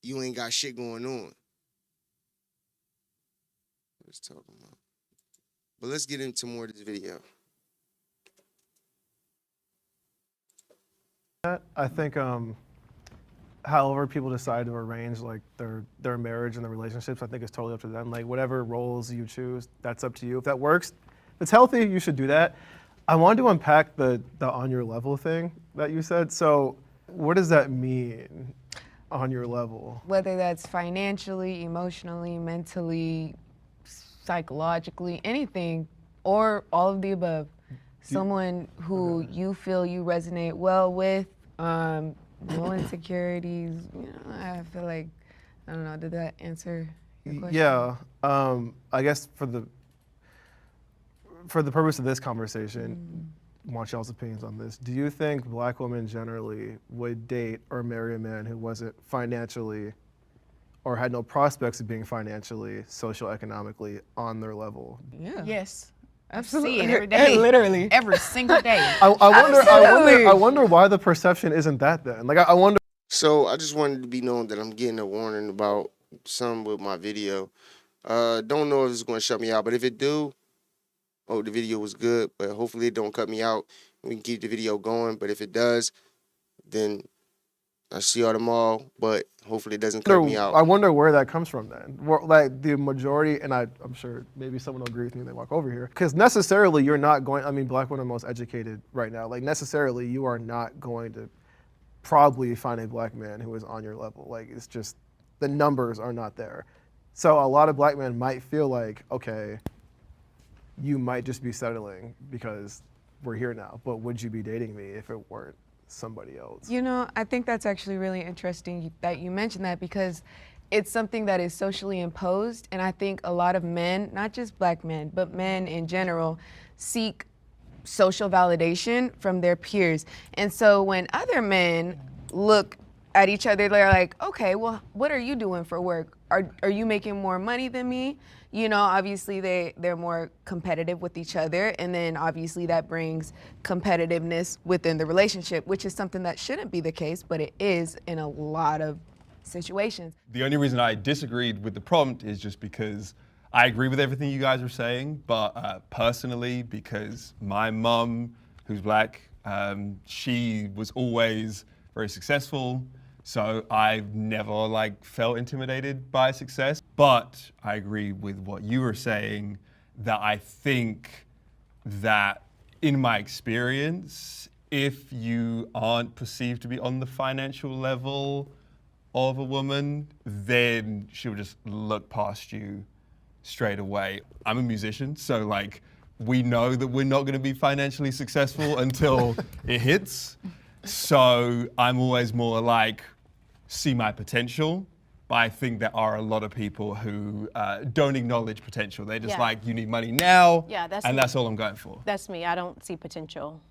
[SPEAKER 3] you ain't got shit going on. Let's talk about. But let's get into more of this video.
[SPEAKER 23] I think however people decide to arrange like their marriage and their relationships, I think it's totally up to them. Like whatever roles you choose, that's up to you. If that works, if it's healthy, you should do that. I wanted to unpack the on your level thing that you said. So what does that mean, on your level?
[SPEAKER 24] Whether that's financially, emotionally, mentally, psychologically, anything, or all of the above. Someone who you feel you resonate well with, no insecurities. You know, I feel like, I don't know, did that answer your question?
[SPEAKER 23] Yeah, I guess for the purpose of this conversation, I want y'all's opinions on this. Do you think Black women generally would date or marry a man who wasn't financially or had no prospects of being financially, socioeconomically on their level?
[SPEAKER 24] Yeah.
[SPEAKER 22] Yes.
[SPEAKER 24] Absolutely.
[SPEAKER 22] I see it every day.
[SPEAKER 24] Literally.
[SPEAKER 22] Every single day.
[SPEAKER 23] I wonder why the perception isn't that then. Like I wonder.
[SPEAKER 3] So I just wanted to be known that I'm getting a warning about something with my video. Don't know if it's going to shut me out, but if it do, the video was good, but hopefully it don't cut me out. We can keep the video going, but if it does, then I'll see y'all tomorrow, but hopefully it doesn't cut me out.
[SPEAKER 23] I wonder where that comes from then. Like the majority, and I'm sure maybe someone will agree with me when they walk over here, because necessarily you're not going, I mean, Black women are most educated right now. Like necessarily you are not going to probably find a Black man who is on your level. Like it's just, the numbers are not there. So a lot of Black men might feel like, okay, you might just be settling because we're here now, but would you be dating me if it weren't somebody else?
[SPEAKER 24] You know, I think that's actually really interesting that you mentioned that, because it's something that is socially imposed, and I think a lot of men, not just Black men, but men in general, seek social validation from their peers. And so when other men look at each other, they're like, okay, well, what are you doing for work? Are you making more money than me? You know, obviously they're more competitive with each other, and then obviously that brings competitiveness within the relationship, which is something that shouldn't be the case, but it is in a lot of situations.
[SPEAKER 8] The only reason I disagreed with the prompt is just because I agree with everything you guys are saying, but personally, because my mum, who's Black, she was always very successful. So I've never felt intimidated by success, but I agree with what you were saying, that I think that in my experience, if you aren't perceived to be on the financial level of a woman, then she'll just look past you straight away. I'm a musician, so we know that we're not gonna be financially successful until it hits. So I'm always more like, see my potential. But I think there are a lot of people who don't acknowledge potential. They're just like, you need money now, and that's all I'm going for.
[SPEAKER 7] That's me. I don't see potential.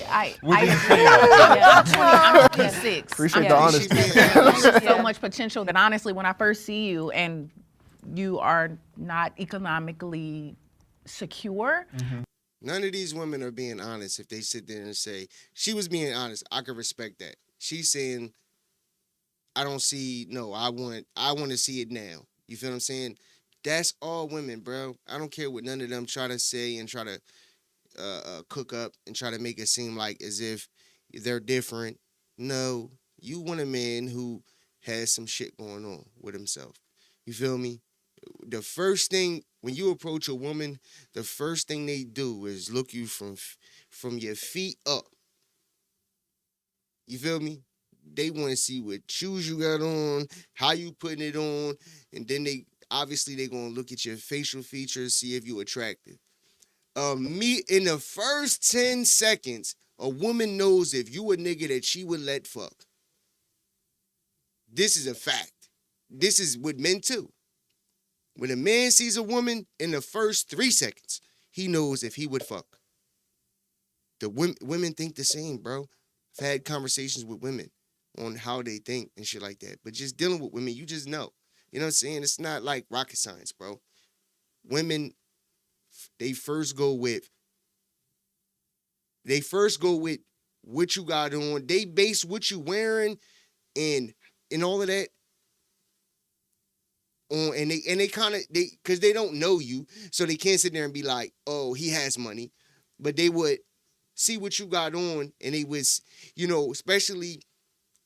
[SPEAKER 22] I agree. I'm 26.
[SPEAKER 23] Appreciate the honesty.
[SPEAKER 22] There's so much potential that honestly, when I first see you and you are not economically secure.
[SPEAKER 3] None of these women are being honest if they sit there and say, she was being honest. I could respect that. She's saying, I don't see, no, I want to see it now. You feel what I'm saying? That's all women, bro. I don't care what none of them try to say and try to cook up and try to make it seem like as if they're different. No, you want a man who has some shit going on with himself. You feel me? The first thing, when you approach a woman, the first thing they do is look you from your feet up. You feel me? They want to see what shoes you got on, how you putting it on, and then they gonna look at your facial features, see if you attractive. Me in the first 10 seconds, a woman knows if you a nigga that she would let fuck. This is a fact. This is with men too. When a man sees a woman in the first 3 seconds, he knows if he would fuck. The women think the same, bro. I've had conversations with women on how they think and shit like that. But just dealing with women, you just know. You know what I'm saying? It's not like rocket science, bro. Women, they first go with what you got on. They base what you wearing and all of that on, and they kind of, because they don't know you, so they can't sit there and be like, oh, he has money. But they would see what you got on, and they was, especially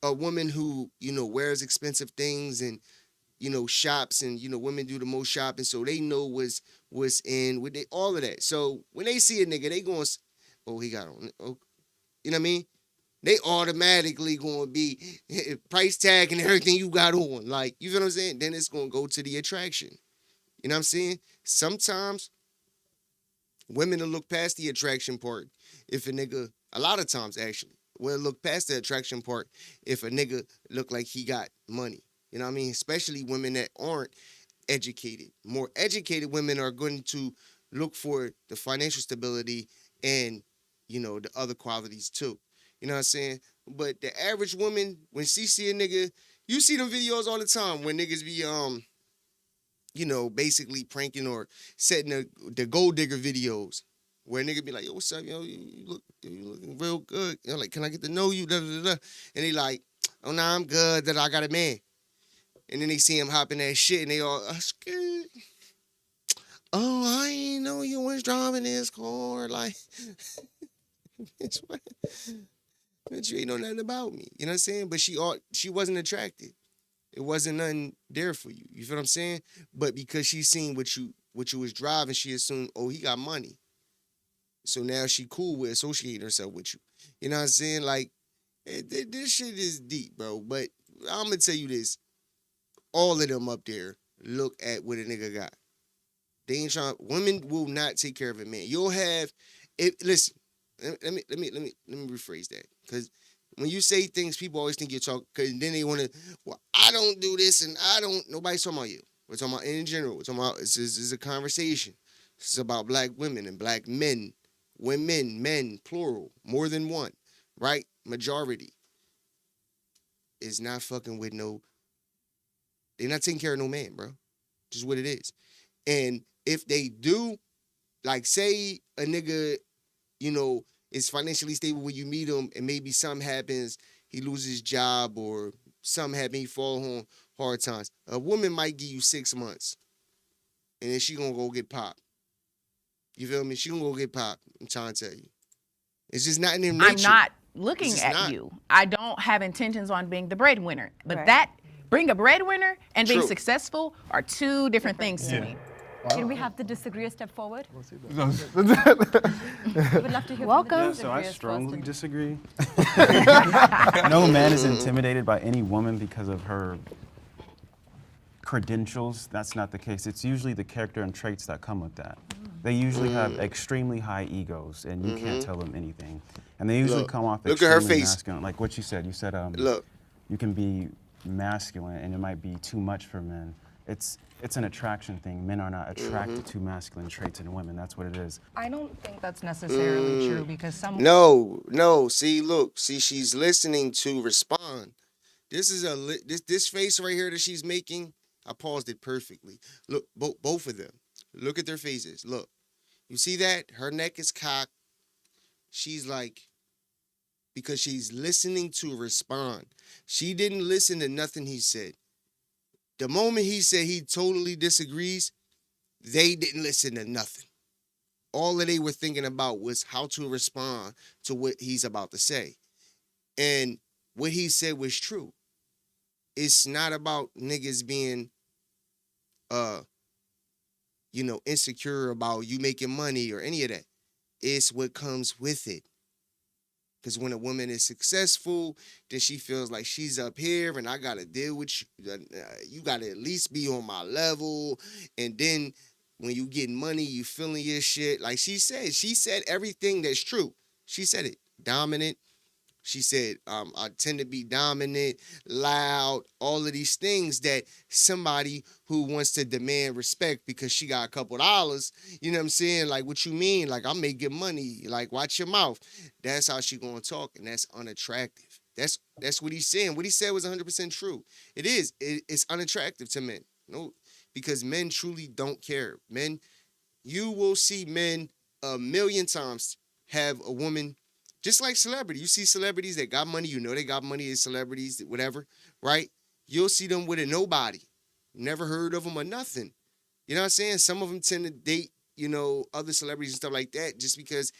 [SPEAKER 3] a woman who, wears expensive things and, shops, and, women do the most shopping, so they know what's in with all of that. So when they see a nigga, they going, oh, he got on, oh, you know what I mean? They automatically going to be price tag and everything you got on. Like, you feel what I'm saying? Then it's going to go to the attraction. You know what I'm saying? Sometimes women will look past the attraction part if a nigga, a lot of times actually, will look past the attraction part if a nigga look like he got money. You know what I mean? Especially women that aren't educated. More educated women are going to look for the financial stability and, the other qualities too. You know what I'm saying? But the average woman, when she see a nigga, you see them videos all the time when niggas be, basically pranking or setting the gold digger videos where a nigga be like, yo, what's up, yo, you looking real good. Like, can I get to know you? Da, da, da, da. And they like, oh, nah, I'm good, that I got a man. And then they see him hopping that shit and they all, scared. Oh, I ain't know you was driving this car. Like, bitch, what? But you ain't know nothing about me. You know what I'm saying? But she wasn't attracted. It wasn't nothing there for you. You feel what I'm saying? But because she seen what you was driving, she assumed, oh, he got money. So now she cool with associating herself with you. You know what I'm saying? Like, this shit is deep, bro. But I'm going to tell you this. All of them up there look at what a nigga got. They ain't trying. Women will not take care of a man. You'll have it. Listen, let me rephrase that, because when you say things, people always think you're talking. Because then they want to. Well, I don't do this, and I don't. Nobody's talking about you. We're talking about in general. We're talking about. This is a conversation. This is about black women and black men, women, men, plural, more than one, right? Majority is not fucking with no. They're not taking care of no man, bro. Just what it is. And if they do, like, say a nigga, is financially stable when you meet him, and maybe something happens, he loses his job, or something happens, he fall on hard times. A woman might give you 6 months, and then she gonna go get popped. You feel me? She gonna go get popped. I'm trying to tell you. It's just not in their nature.
[SPEAKER 22] I'm not looking at you. I don't have intentions on being the breadwinner. But being a breadwinner and being successful are two different things to me.
[SPEAKER 6] Can we have the disagreeer step forward? We would love to hear
[SPEAKER 10] Welcome.
[SPEAKER 6] from
[SPEAKER 10] Yeah, so I strongly disagree.
[SPEAKER 6] No
[SPEAKER 10] No man is intimidated by any woman because of her credentials. That's not the case. It's usually the character and traits that come with that. They usually have extremely high egos, and you can't tell them anything. And they usually come off extremely masculine. Like what you said. You said,
[SPEAKER 3] look.
[SPEAKER 10] you can be masculine and it might be too much for men. It's an attraction thing. Men are not attracted to masculine traits in women. That's what it is.
[SPEAKER 11] I don't think that's necessarily true because some.
[SPEAKER 3] No. See, look. See, she's listening to respond. This is this face right here that she's making. I paused it perfectly. Look, both of them. Look at their faces. Look. You see that? Her neck is cocked. She's like, because she's listening to respond. She didn't listen to nothing he said. The moment he said he totally disagrees, they didn't listen to nothing. All that they were thinking about was how to respond to what he's about to say. And what he said was true. It's not about niggas being, insecure about you making money or any of that. It's what comes with it. Because when a woman is successful, then she feels like she's up here and I got to deal with you. You got to at least be on my level. And then when you get money, you feeling your shit. Like she said everything that's true. She said it. Dominant. She said, I tend to be dominant, loud, all of these things that somebody who wants to demand respect because she got a couple dollars, you know what I'm saying? Like, what you mean? Like, I'm making money. Like, watch your mouth. That's how she gonna talk, and that's unattractive. That's what he's saying. What he said was 100% true. It is. It's unattractive to men. No, because men truly don't care. Men, you will see men a million times have a woman. Just like celebrity. You see celebrities that got money, you know they got money as celebrities, whatever, right? You'll see them with a nobody. Never heard of them or nothing. You know what I'm saying? Some of them tend to date, other celebrities and stuff like that just because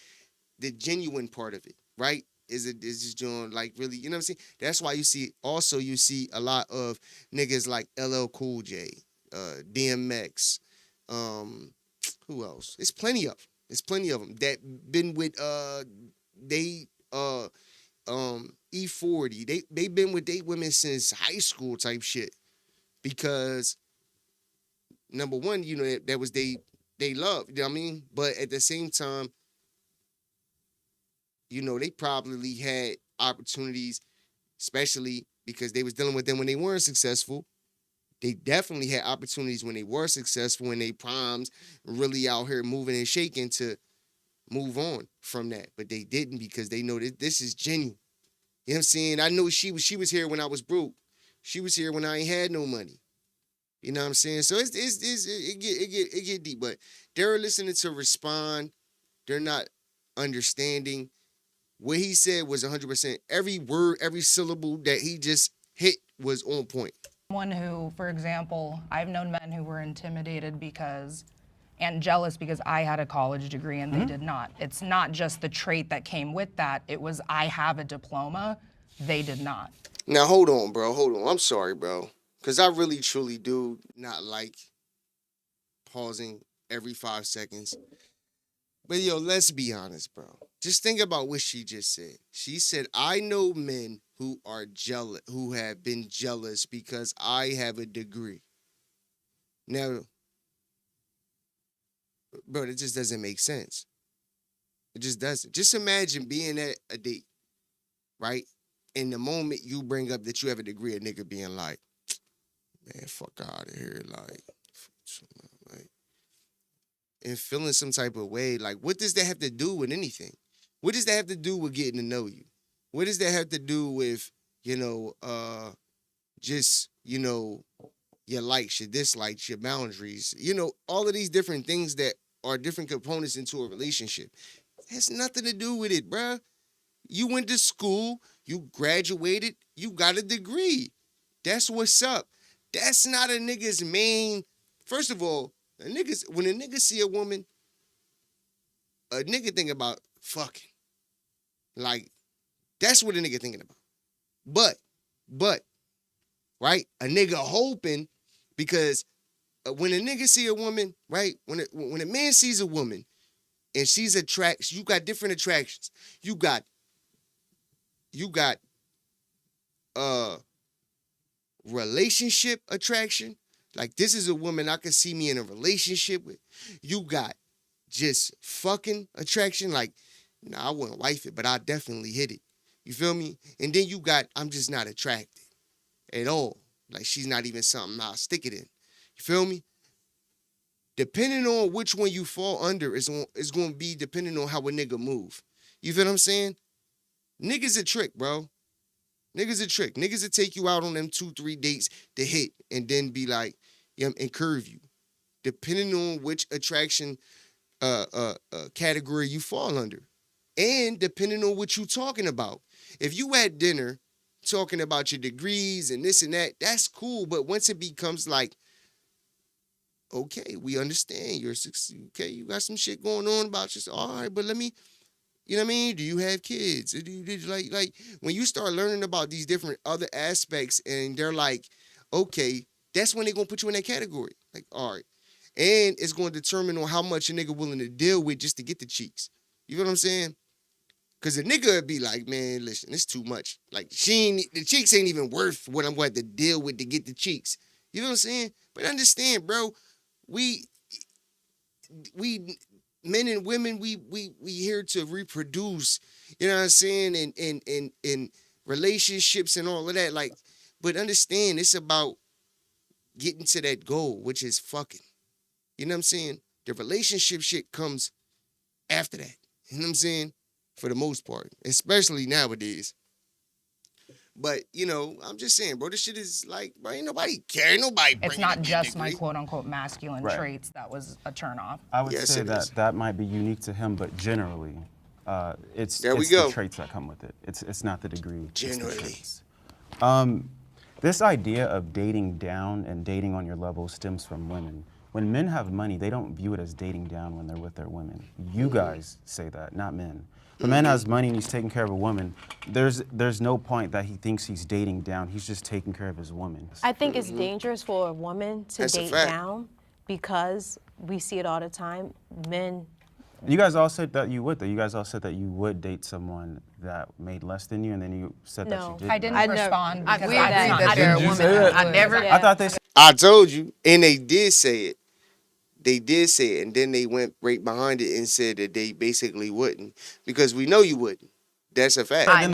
[SPEAKER 3] the genuine part of it, right? Is just doing like really, you know what I'm saying? That's why you see a lot of niggas like LL Cool J, DMX, who else? It's plenty of them that been with E40. They've been with date women since high school type shit. Because number one, that was they love, you know what I mean? But at the same time, they probably had opportunities, especially because they was dealing with them when they weren't successful. They definitely had opportunities when they were successful in their primes, really out here moving and shaking to move on from that, but they didn't because they know that this is genuine. You know what I'm saying? I know she was here when I was broke. She was here when I ain't had no money. You know what I'm saying? So it get deep, but they're listening to respond. They're not understanding. What he said was 100%. Every word, every syllable that he just hit was on point.
[SPEAKER 11] Someone who, for example, I've known men who were intimidated and jealous because I had a college degree and they did not. It's not just the trait that came with that. It was, I have a diploma. They did not.
[SPEAKER 3] Now, hold on, bro. Hold on. I'm sorry, bro. Because I really, truly do not like pausing every 5 seconds. But, let's be honest, bro. Just think about what she just said. She said, I know men who are jealous, who have been jealous because I have a degree. Now, bro, it just doesn't make sense. It just doesn't. Just imagine being at a date, right? And the moment you bring up that you have a degree, a nigga being like, man, fuck out of here, like, and feeling some type of way. Like, what does that have to do with anything? What does that have to do with getting to know you? What does that have to do with, your likes, your dislikes, your boundaries, all of these different things that are different components into a relationship. It has nothing to do with it, bruh. You went to school, you graduated, you got a degree. That's what's up. That's not a nigga's main. First of all, when a nigga see a woman, a nigga think about fucking. Like, that's what a nigga thinking about. But, right? A nigga hoping because when a nigga see a woman, right? When a man sees a woman and she's attracts, you got different attractions. You got relationship attraction. Like, this is a woman I could see me in a relationship with. You got just fucking attraction. Like, I wouldn't wife it, but I definitely hit it. You feel me? And then you got, I'm just not attracted. at all. Like she's not even something I'll stick it in. You feel me? Depending on which one you fall under is going to be depending on how a nigga move. You feel what I'm saying? Niggas a trick, bro. Niggas a trick. Niggas will take you out on them 2-3 dates to hit and then be like, and curve you. Depending on which attraction category you fall under. And depending on what you talking about. If you at dinner talking about your degrees and this and that, that's cool. But once it becomes like, okay, we understand you're okay, you got some shit going on about yourself. All right, but let me, you know what I mean? Do you have kids? Like when you start learning about these different other aspects and they're like, okay, that's when they're gonna put you in that category. Like, all right. And it's gonna determine on how much a nigga willing to deal with just to get the cheeks. You know what I'm saying? Cause a nigga would be like, man, listen, it's too much. Like the cheeks ain't even worth what I'm going to deal with to get the cheeks. You know what I'm saying? But understand, bro, we men and women, we here to reproduce, you know what I'm saying, and relationships and all of that. Like, but understand it's about getting to that goal, which is fucking. You know what I'm saying? The relationship shit comes after that. You know what I'm saying? For the most part, especially nowadays. But, you know, I'm just saying, bro, this shit is like, bro, ain't nobody care. Nobody
[SPEAKER 11] It's not just my quote-unquote masculine traits that was a turnoff.
[SPEAKER 10] I would say that might be unique to him, but generally, it's
[SPEAKER 3] there we
[SPEAKER 10] the traits that come with it. It's not the degree.
[SPEAKER 3] Generally.
[SPEAKER 10] This idea of dating down and dating on your level stems from women. When men have money, they don't view it as dating down when they're with their women. You guys say that, not men. If a man has money and he's taking care of a woman, there's no point that he thinks he's dating down. He's just taking care of his woman.
[SPEAKER 7] I think it's dangerous for a woman to date down because we see it all the time. Men.
[SPEAKER 10] You guys all said that you would, though. You guys all said that you would date someone that made less than you, and then you said that you didn't.
[SPEAKER 11] I didn't respond because
[SPEAKER 22] I
[SPEAKER 11] I'm
[SPEAKER 22] that they're a woman. I never.
[SPEAKER 10] I thought they said.
[SPEAKER 3] I told you, and they did say it. They did say it, and then they went right behind it and said that they basically wouldn't, because we know you wouldn't. That's a fact.
[SPEAKER 22] You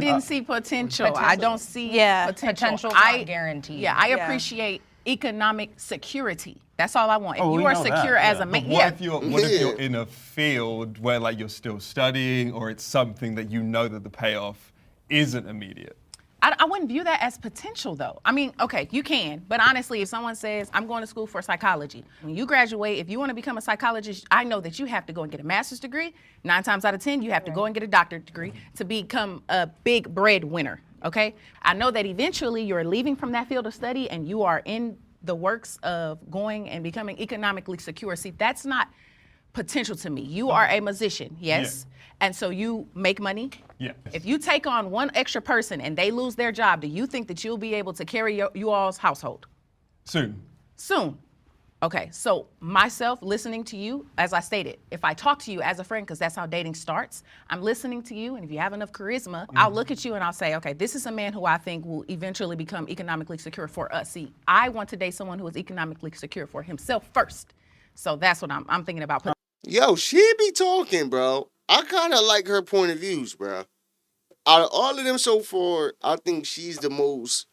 [SPEAKER 22] didn't see potential. I don't see potential.
[SPEAKER 11] Not guaranteed.
[SPEAKER 22] Yeah, I appreciate economic security. That's all I want. If you are secure
[SPEAKER 8] that,
[SPEAKER 22] as a man,
[SPEAKER 8] what if you're in a field where like you're still studying, or it's something that you know that the payoff isn't immediate?
[SPEAKER 22] I wouldn't view that as potential, though. I mean, okay, you can, but honestly, if someone says, I'm going to school for psychology, when you graduate, if you want to become a psychologist, I know that you have to go and get a master's degree. 9 times out of 10, you have to go and get a doctorate degree to become a big breadwinner, okay? I know that eventually you're leaving from that field of study and you are in the works of going and becoming economically secure. See, that's not potential to me. You are a musician, yes? Yeah. And so you make money.
[SPEAKER 8] Yeah.
[SPEAKER 22] If you take on one extra person and they lose their job, do you think that you'll be able to carry you all's household?
[SPEAKER 8] Soon.
[SPEAKER 22] Okay, so myself listening to you, as I stated, if I talk to you as a friend, because that's how dating starts, I'm listening to you, and if you have enough charisma, I'll look at you and I'll say, okay, this is a man who I think will eventually become economically secure for us. See, I want to date someone who is economically secure for himself first. So that's what I'm thinking about.
[SPEAKER 3] Yo, she be talking, bro. I kind of like her point of views, bro. Out of all of them so far, I think she's the most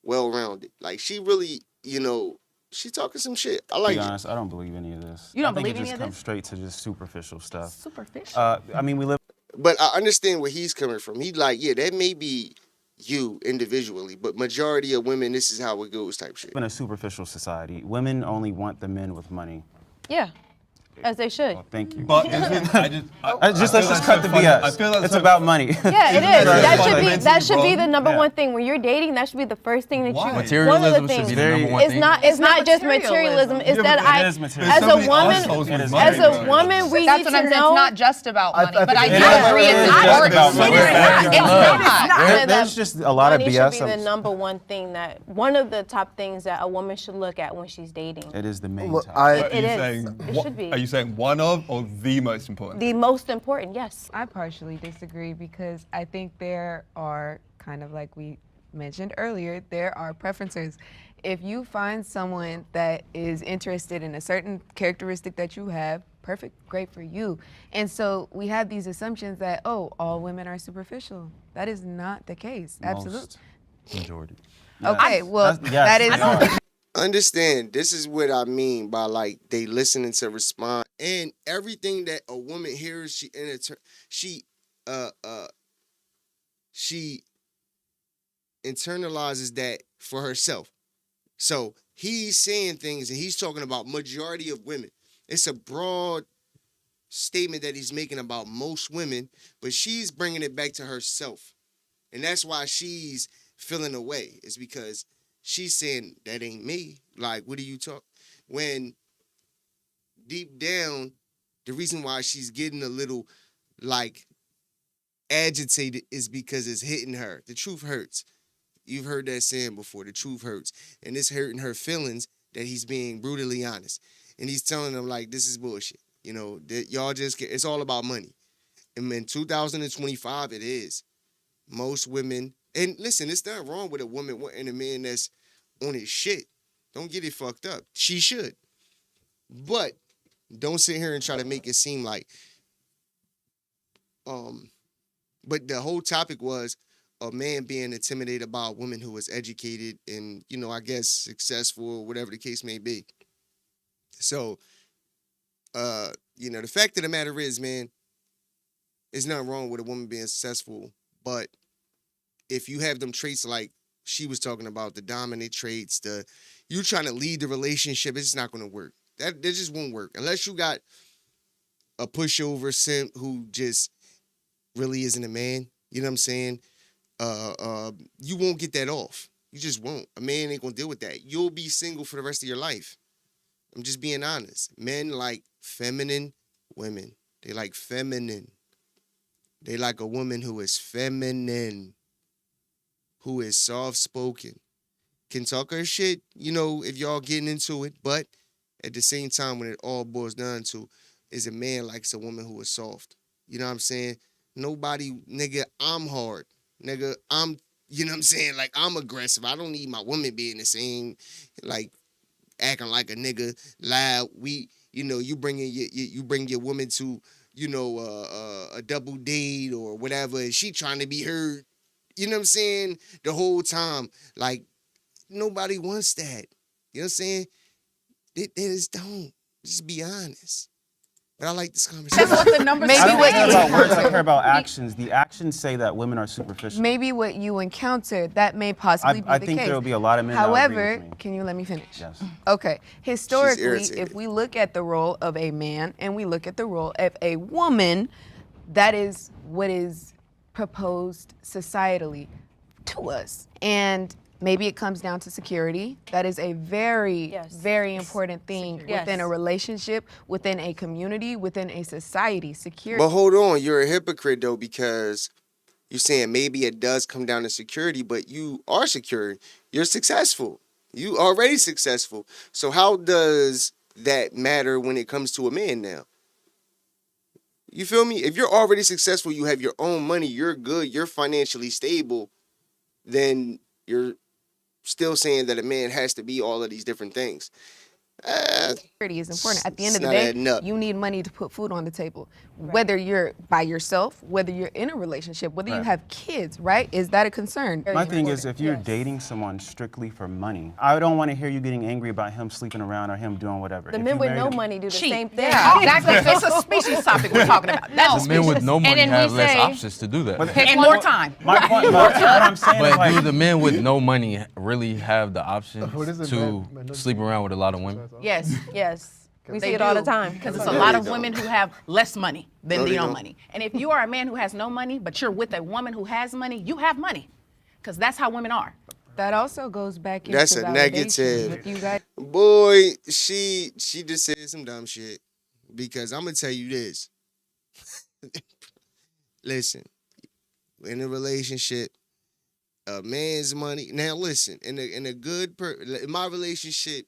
[SPEAKER 3] well-rounded. Like, she really, you know, she talking some shit. I like it.
[SPEAKER 10] To be honest, I don't believe any of this.
[SPEAKER 22] You don't believe
[SPEAKER 10] any of this? I think it just comes straight to just superficial stuff.
[SPEAKER 22] Superficial?
[SPEAKER 10] I mean, we live.
[SPEAKER 3] But I understand where he's coming from. He's like, yeah, that may be you individually, but majority of women, this is how it goes type shit.
[SPEAKER 10] In a superficial society, women only want the men with money.
[SPEAKER 7] Yeah. As they should.
[SPEAKER 10] Oh, thank you.
[SPEAKER 8] But
[SPEAKER 10] let's just cut the BS.
[SPEAKER 8] I feel
[SPEAKER 10] it's about money.
[SPEAKER 7] Yeah, it is. That should be the number one thing when you're dating. That should be the first thing that you.
[SPEAKER 9] Materialism should be the number one thing.
[SPEAKER 7] It's not just materialism. It's that as a woman, we need to know.
[SPEAKER 11] It's not just about money, but I do agree it's
[SPEAKER 10] not. There's just a lot of BS.
[SPEAKER 7] Money should be the number one thing one of the top things that a woman should look at when she's dating.
[SPEAKER 10] It is the main topic.
[SPEAKER 7] It is. It should be.
[SPEAKER 8] Are you saying one of or the most important?
[SPEAKER 7] The most important, yes.
[SPEAKER 24] I partially disagree because I think there are kind of like we mentioned earlier, there are preferences. If you find someone that is interested in a certain characteristic that you have, perfect, great for you. And so we have these assumptions that, oh, all women are superficial. That is not the case. Absolutely.
[SPEAKER 12] Majority.
[SPEAKER 24] Okay, well, that is.
[SPEAKER 3] Understand, this is what I mean by like they listening to respond, and everything that a woman hears, she internalizes that for herself. So he's saying things and he's talking about majority of women. It's a broad statement that he's making about most women, but she's bringing it back to herself. And that's why she's feeling away. It's because she's saying, that ain't me. Like, what are you talking? When deep down, the reason why she's getting a little, like, agitated is because it's hitting her. The truth hurts. You've heard that saying before. The truth hurts. And it's hurting her feelings that he's being brutally honest. And he's telling them, like, this is bullshit. You know, that y'all just get, it's all about money. And in 2025, it is. Most women, and listen, it's not wrong with a woman wanting a man that's on his shit. Don't get it fucked up. She should. But don't sit here and try to make it seem like, but the whole topic was a man being intimidated by a woman who is educated and, you know, I guess successful or whatever the case may be. So, you know, the fact of the matter is, man, there's nothing wrong with a woman being successful, but if you have them traits like she was talking about, the dominant traits, you trying to lead the relationship, it's not going to work. That just won't work. Unless you got a pushover simp who just really isn't a man, you know what I'm saying? You won't get that off. You just won't. A man ain't going to deal with that. You'll be single for the rest of your life. I'm just being honest. Men like feminine women. They like feminine. They like a woman who is feminine, who is soft-spoken, can talk her shit, you know, if y'all getting into it, but at the same time, when it all boils down to, is a man likes a woman who is soft. You know what I'm saying? Nobody, nigga, I'm hard. Nigga, you know what I'm saying? Like, I'm aggressive. I don't need my woman being the same, like, acting like a nigga, loud. You know, you bring your woman to, you know, a double date or whatever, and she trying to be heard. You know what I'm saying? The whole time. Like, nobody wants that. You know what I'm saying? They just don't. Just be honest. But I like this conversation.
[SPEAKER 22] That's what the numbers
[SPEAKER 10] I don't
[SPEAKER 22] say.
[SPEAKER 10] care about words, I care about actions. The actions say that women are superficial.
[SPEAKER 24] Maybe what you encountered, that may possibly be the case.
[SPEAKER 10] I think there will be a lot of men that will agree
[SPEAKER 24] However,
[SPEAKER 10] with me.
[SPEAKER 24] can you let me finish?
[SPEAKER 10] Yes.
[SPEAKER 24] Okay. Historically,
[SPEAKER 3] irritated.
[SPEAKER 24] if we look at the role of a man and we look at the role of a woman, that is what is proposed societally to us. And maybe it comes down to security. That is a very, very important thing within a relationship, within a community, within a society. Security.
[SPEAKER 3] But hold on, you're a hypocrite, though, because you're saying maybe it does come down to security, but you are secure. You're successful. You already successful. So how does that matter when it comes to a man now? You feel me? If you're already successful, you have your own money, you're good, you're financially stable, then you're still saying that a man has to be all of these different things.
[SPEAKER 24] Security is important. At the end of
[SPEAKER 3] it's
[SPEAKER 24] the
[SPEAKER 3] not
[SPEAKER 24] day,
[SPEAKER 3] adding up.
[SPEAKER 24] you need money to put food on the table. Whether you're by yourself, whether you're in a relationship, whether you
[SPEAKER 10] Right.
[SPEAKER 24] have kids, right? Is that a concern?
[SPEAKER 10] My thing is, if you're dating someone strictly for money, I don't want to hear you getting angry about him sleeping around or him doing whatever.
[SPEAKER 7] The
[SPEAKER 10] If
[SPEAKER 7] men
[SPEAKER 10] you
[SPEAKER 7] with
[SPEAKER 10] married
[SPEAKER 7] no
[SPEAKER 10] him-
[SPEAKER 7] money do the
[SPEAKER 22] Cheat.
[SPEAKER 7] same thing.
[SPEAKER 22] Yeah, exactly. It's a species topic we're talking about. That's
[SPEAKER 12] The men with no money
[SPEAKER 9] then we
[SPEAKER 12] have less
[SPEAKER 9] say-
[SPEAKER 12] options to do that.
[SPEAKER 22] and more time.
[SPEAKER 10] My point, what I'm saying is
[SPEAKER 12] But
[SPEAKER 10] like,
[SPEAKER 12] do the men with no money really have the option
[SPEAKER 23] What is it,
[SPEAKER 12] to
[SPEAKER 23] man?
[SPEAKER 12] sleep around with a lot of women?
[SPEAKER 22] Yes.
[SPEAKER 7] Yes. We
[SPEAKER 22] They
[SPEAKER 7] see it all the
[SPEAKER 22] do,
[SPEAKER 7] time.
[SPEAKER 22] because it's
[SPEAKER 3] No,
[SPEAKER 22] a lot
[SPEAKER 3] they
[SPEAKER 22] of
[SPEAKER 3] don't.
[SPEAKER 22] women who have less money than
[SPEAKER 3] No,
[SPEAKER 22] they
[SPEAKER 3] they
[SPEAKER 22] don't
[SPEAKER 3] don't.
[SPEAKER 22] money. And if you are a man who has no money, but you're with a woman who has money, you have money, because that's how women are.
[SPEAKER 24] That also goes back into
[SPEAKER 3] That's a
[SPEAKER 24] validation
[SPEAKER 3] negative.
[SPEAKER 24] with you guys.
[SPEAKER 3] Boy, she just said some dumb shit. Because I'm gonna tell you this. Listen, in a relationship, a man's money. Now listen, in my relationship,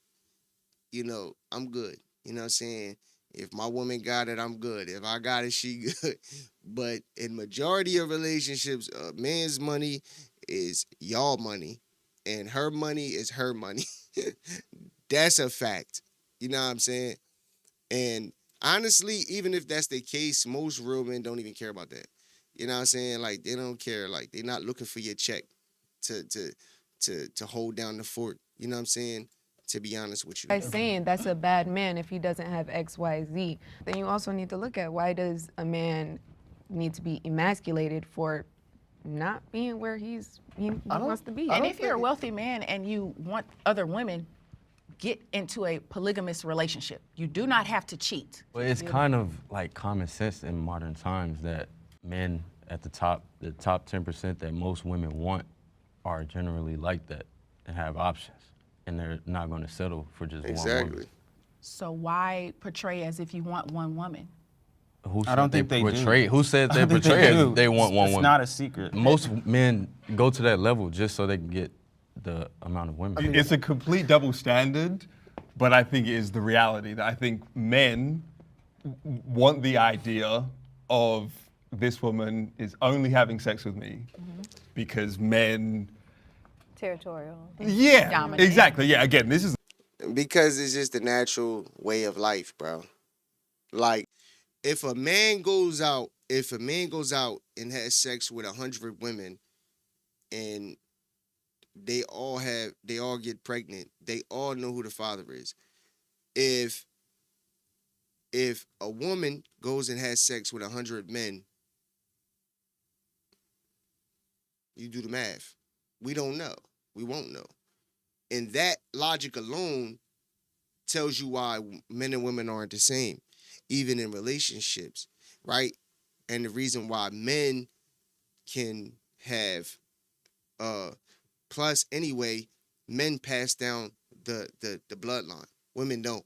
[SPEAKER 3] you know, I'm good. You know what I'm saying? If my woman got it, I'm good. If I got it, she good. But in majority of relationships, a man's money is y'all money, and her money is her money. That's a fact. You know what I'm saying? And honestly, even if that's the case, most real men don't even care about that. You know what I'm saying? Like, they don't care. Like, they're not looking for your check to hold down the fort. You know what I'm saying? To be honest with you.
[SPEAKER 24] By saying that's a bad man if he doesn't have X, Y, Z, then you also need to look at why does a man need to be emasculated for not being where he wants to be.
[SPEAKER 22] And if you're a wealthy man and you want other women, get into a polygamous relationship. You do not have to cheat.
[SPEAKER 12] Well, it's kind of like common sense in modern times that men at the top 10% that most women want are generally like that and have options. And they're not going to settle for just one woman.
[SPEAKER 22] So why portray as if you want one woman?
[SPEAKER 12] I don't think they portray. Who said they portray as they want one woman?
[SPEAKER 10] It's not a secret.
[SPEAKER 12] Most men go to that level just so they can get the amount of women.
[SPEAKER 8] I mean, it's a complete double standard, but I think it is the reality that I think men want the idea of this woman is only having sex with me because men.
[SPEAKER 7] Territorial.
[SPEAKER 8] Yeah,
[SPEAKER 7] Dominant.
[SPEAKER 8] exactly. Yeah, again, this is
[SPEAKER 3] because it's just the natural way of life, bro. Like, if a man goes out and has sex with 100 women, and they all get pregnant, they all know who the father is. If a woman goes and has sex with 100 men, you do the math. We don't know. We won't know. And that logic alone tells you why men and women aren't the same, even in relationships, right? And the reason why men can have, plus anyway, men pass down the bloodline. Women don't.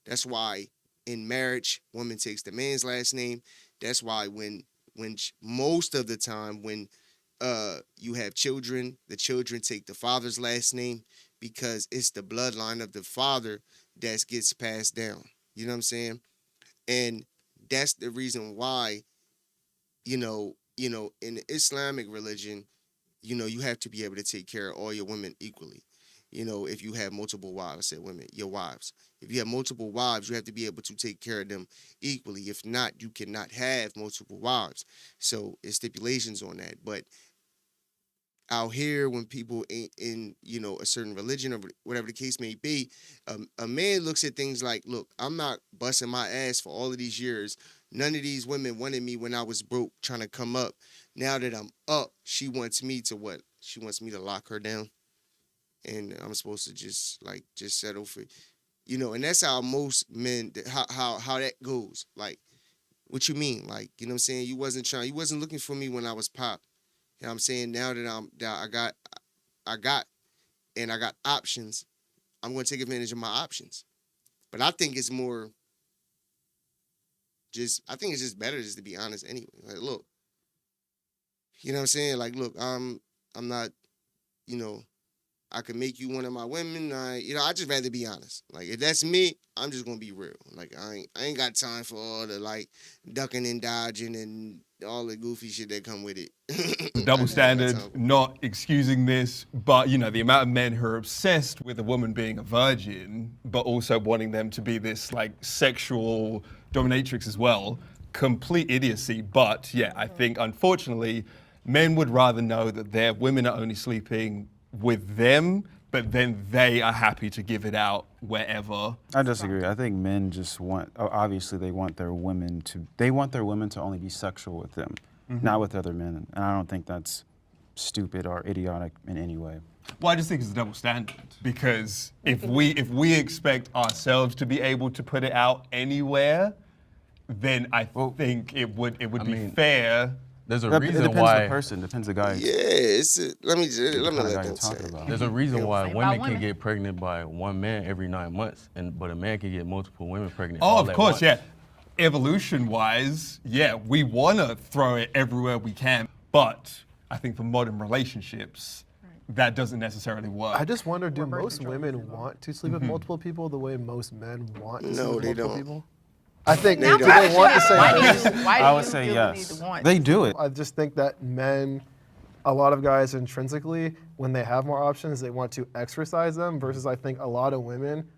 [SPEAKER 3] That's why in marriage, woman takes the man's last name. That's why when most of the time when you have children, the children take the father's last name because it's the bloodline of the father that gets passed down. You know what I'm saying? And that's the reason why, you know, in the Islamic religion, you have to be able to take care of all your women equally. If you have multiple wives, I said women, your wives. If you have multiple wives, you have to be able to take care of them equally. If not, you cannot have multiple wives. So it's stipulations on that. But out here, when people ain't in, a certain religion or whatever the case may be, a man looks at things like, look, I'm not busting my ass for all of these years. None of these women wanted me when I was broke trying to come up. Now that I'm up, she wants me to what? She wants me to lock her down. And I'm supposed to just settle for, and that's how most men, how that goes. Like, what you mean? Like, you know what I'm saying? You wasn't looking for me when I was pop. You know what I'm saying? Now that I got options, I'm going to take advantage of my options. But I think it's more I think it's just better just to be honest anyway. Like, look, you know what I'm saying? Like, look, I'm not, I can make you one of my women. I just rather be honest. Like, if that's me, I'm just gonna be real. Like, I ain't got time for all the ducking and dodging and all the goofy shit that come with it.
[SPEAKER 8] the double standard, not excusing this, but the amount of men who are obsessed with a woman being a virgin, but also wanting them to be this sexual dominatrix as well. Complete idiocy. But yeah, I think unfortunately, men would rather know that their women are only sleeping with them, but then they are happy to give it out wherever.
[SPEAKER 10] I disagree. I think men just obviously they want their women to only be sexual with them, not with other men. And I don't think that's stupid or idiotic in any way.
[SPEAKER 8] Well, I just think it's a double standard because if we expect ourselves to be able to put it out anywhere, then I think it would be fair.
[SPEAKER 12] There's a reason
[SPEAKER 10] it depends
[SPEAKER 12] why.
[SPEAKER 10] the person, depends the guy.
[SPEAKER 3] Yeah, let me let them say.
[SPEAKER 12] There's a reason why women can get pregnant by one man every 9 months, but a man can get multiple women pregnant.
[SPEAKER 8] Oh, of course, yeah. Evolution-wise, yeah, we want to throw it everywhere we can, but I think for modern relationships, that doesn't necessarily work.
[SPEAKER 23] I just wonder, do most women want to sleep with multiple people the way most men want to sleep with multiple people? I think do they want the same things?
[SPEAKER 10] I would say yes. They do it.
[SPEAKER 23] I just think that men a lot of guys intrinsically, when they have more options, they want to exercise them versus I think a lot of women,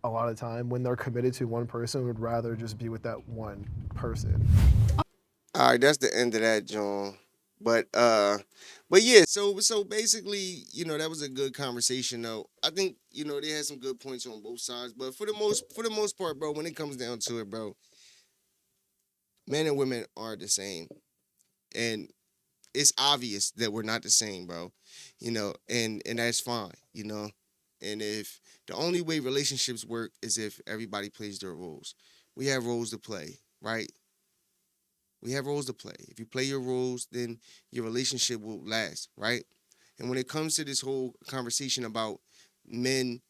[SPEAKER 23] a lot of time, when they're committed to one person, would rather just be with that one person.
[SPEAKER 3] All right, that's the end of that, John. But yeah, so basically, you know, that was a good conversation though. I think, you know, they had some good points on both sides, but for the most part, bro, when it comes down to it, bro, men and women are the same. And it's obvious that we're not the same, bro. You know, and that's fine, you know. And if the only way relationships work is if everybody plays their roles. We have roles to play, right? We have roles to play. If you play your roles, then your relationship will last, right? And when it comes to this whole conversation about men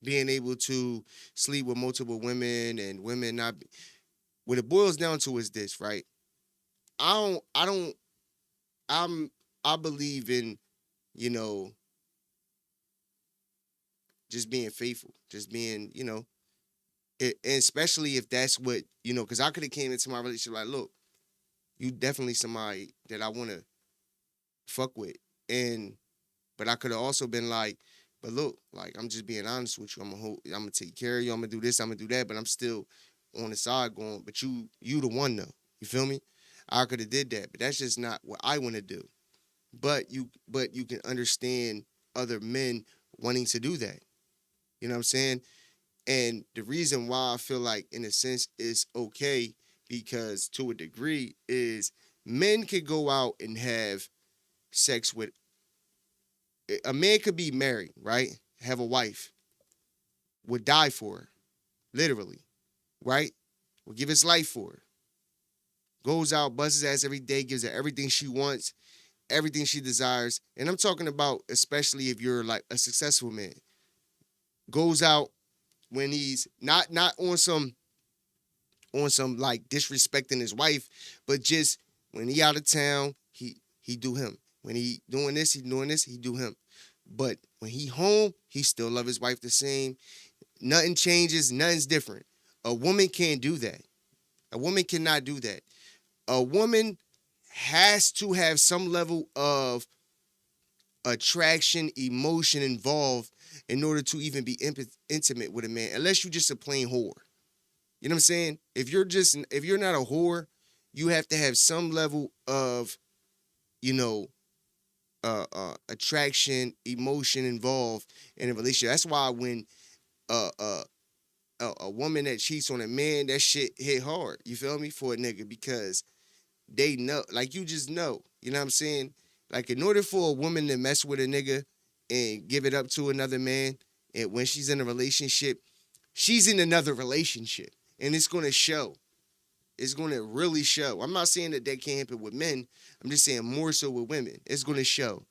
[SPEAKER 3] being able to sleep with multiple women and women not, what it boils down to is this, right? I believe in, you know, just being faithful, just being, you know, and especially if that's what, you know, because I could have came into my relationship like, look, you definitely somebody that I want to fuck with. But I could have also been like, but look, like, I'm just being honest with you. I'm gonna take care of you. I'm gonna do this, I'm gonna do that, but I'm still on the side going, but you the one though. You feel me? I could have did that, but that's just not what I want to do. But you can understand other men wanting to do that. You know what I'm saying? And the reason why I feel like, in a sense, it's okay, because to a degree, is men could go out and have sex with, a man could be married, right? Have a wife, would die for her, literally, right? Would give his life for her. Goes out, busts his ass every day, gives her everything she wants, everything she desires. And I'm talking about, especially if you're like a successful man. Goes out when he's not on some like disrespecting his wife, but just when he out of town, he do him. When he doing this, he do him. But when he home, he still love his wife the same. Nothing changes, nothing's different. A woman can't do that. A woman cannot do that. A woman has to have some level of attraction, emotion involved in order to even be intimate with a man, unless you're just a plain whore. You know what I'm saying? If you're not a whore, you have to have some level of, you know, attraction, emotion involved in a relationship. That's why when a woman that cheats on a man, that shit hit hard. You feel me? For a nigga, because they know, like, you just know. You know what I'm saying? Like, in order for a woman to mess with a nigga and give it up to another man, and when she's in a relationship, she's in another relationship. And it's going to show. It's going to really show. I'm not saying that can't happen with men. I'm just saying more so with women. It's going to show.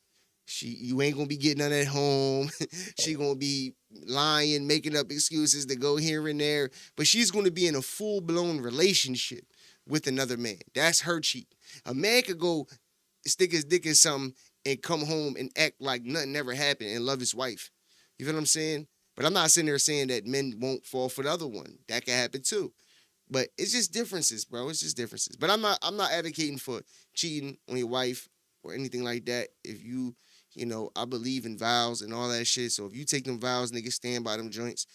[SPEAKER 3] You ain't going to be getting none at home. She going to be lying, making up excuses to go here and there. But she's going to be in a full-blown relationship with another man. That's her cheat. A man could go stick his dick in something and come home and act like nothing ever happened and love his wife. You feel what I'm saying? But I'm not sitting there saying that men won't fall for the other one. That can happen too. But it's just differences, bro. It's just differences. But I'm not advocating for cheating on your wife or anything like that. If you know, I believe in vows and all that shit. So if you take them vows, niggas, stand by them joints.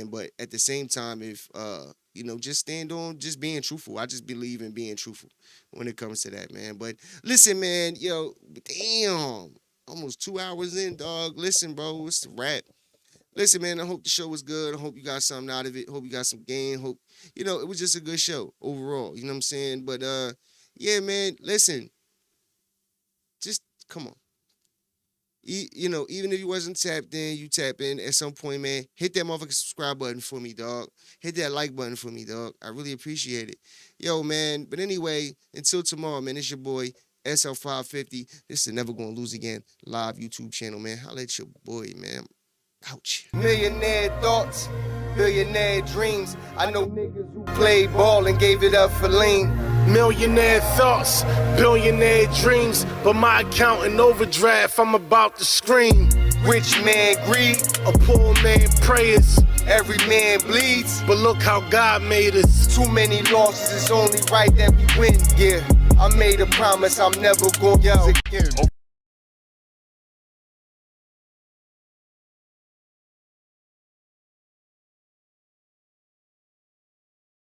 [SPEAKER 3] But at the same time, if you know, just stand on just being truthful. I just believe in being truthful when it comes to that, man. But listen, man, yo, damn, almost 2 hours in, dog. Listen, bro, it's a wrap. Listen, man, I hope the show was good. I hope you got something out of it. Hope you got some gain. Hope, you know, it was just a good show overall. You know what I'm saying? But, yeah, man, listen. Just, come on. You know, even if you wasn't tapped in, you tap in at some point, man. Hit that motherfucking subscribe button for me, dog. Hit that like button for me, dog. I really appreciate it. Yo, man. But anyway, until tomorrow, man, it's your boy, SL550. This is the Never Gonna Lose Again live YouTube channel, man. Holla at your boy, man. Ouch. Millionaire thoughts, billionaire dreams. I know niggas who played ball and gave it up for lean.
[SPEAKER 13] Millionaire thoughts, billionaire dreams, but my account in overdraft, I'm about to scream.
[SPEAKER 3] Rich man greed,
[SPEAKER 13] a poor man prayers.
[SPEAKER 3] Every man bleeds,
[SPEAKER 13] but look how God made us.
[SPEAKER 3] Too many losses, it's only right that we win, yeah. I made a promise I'm never gonna use again.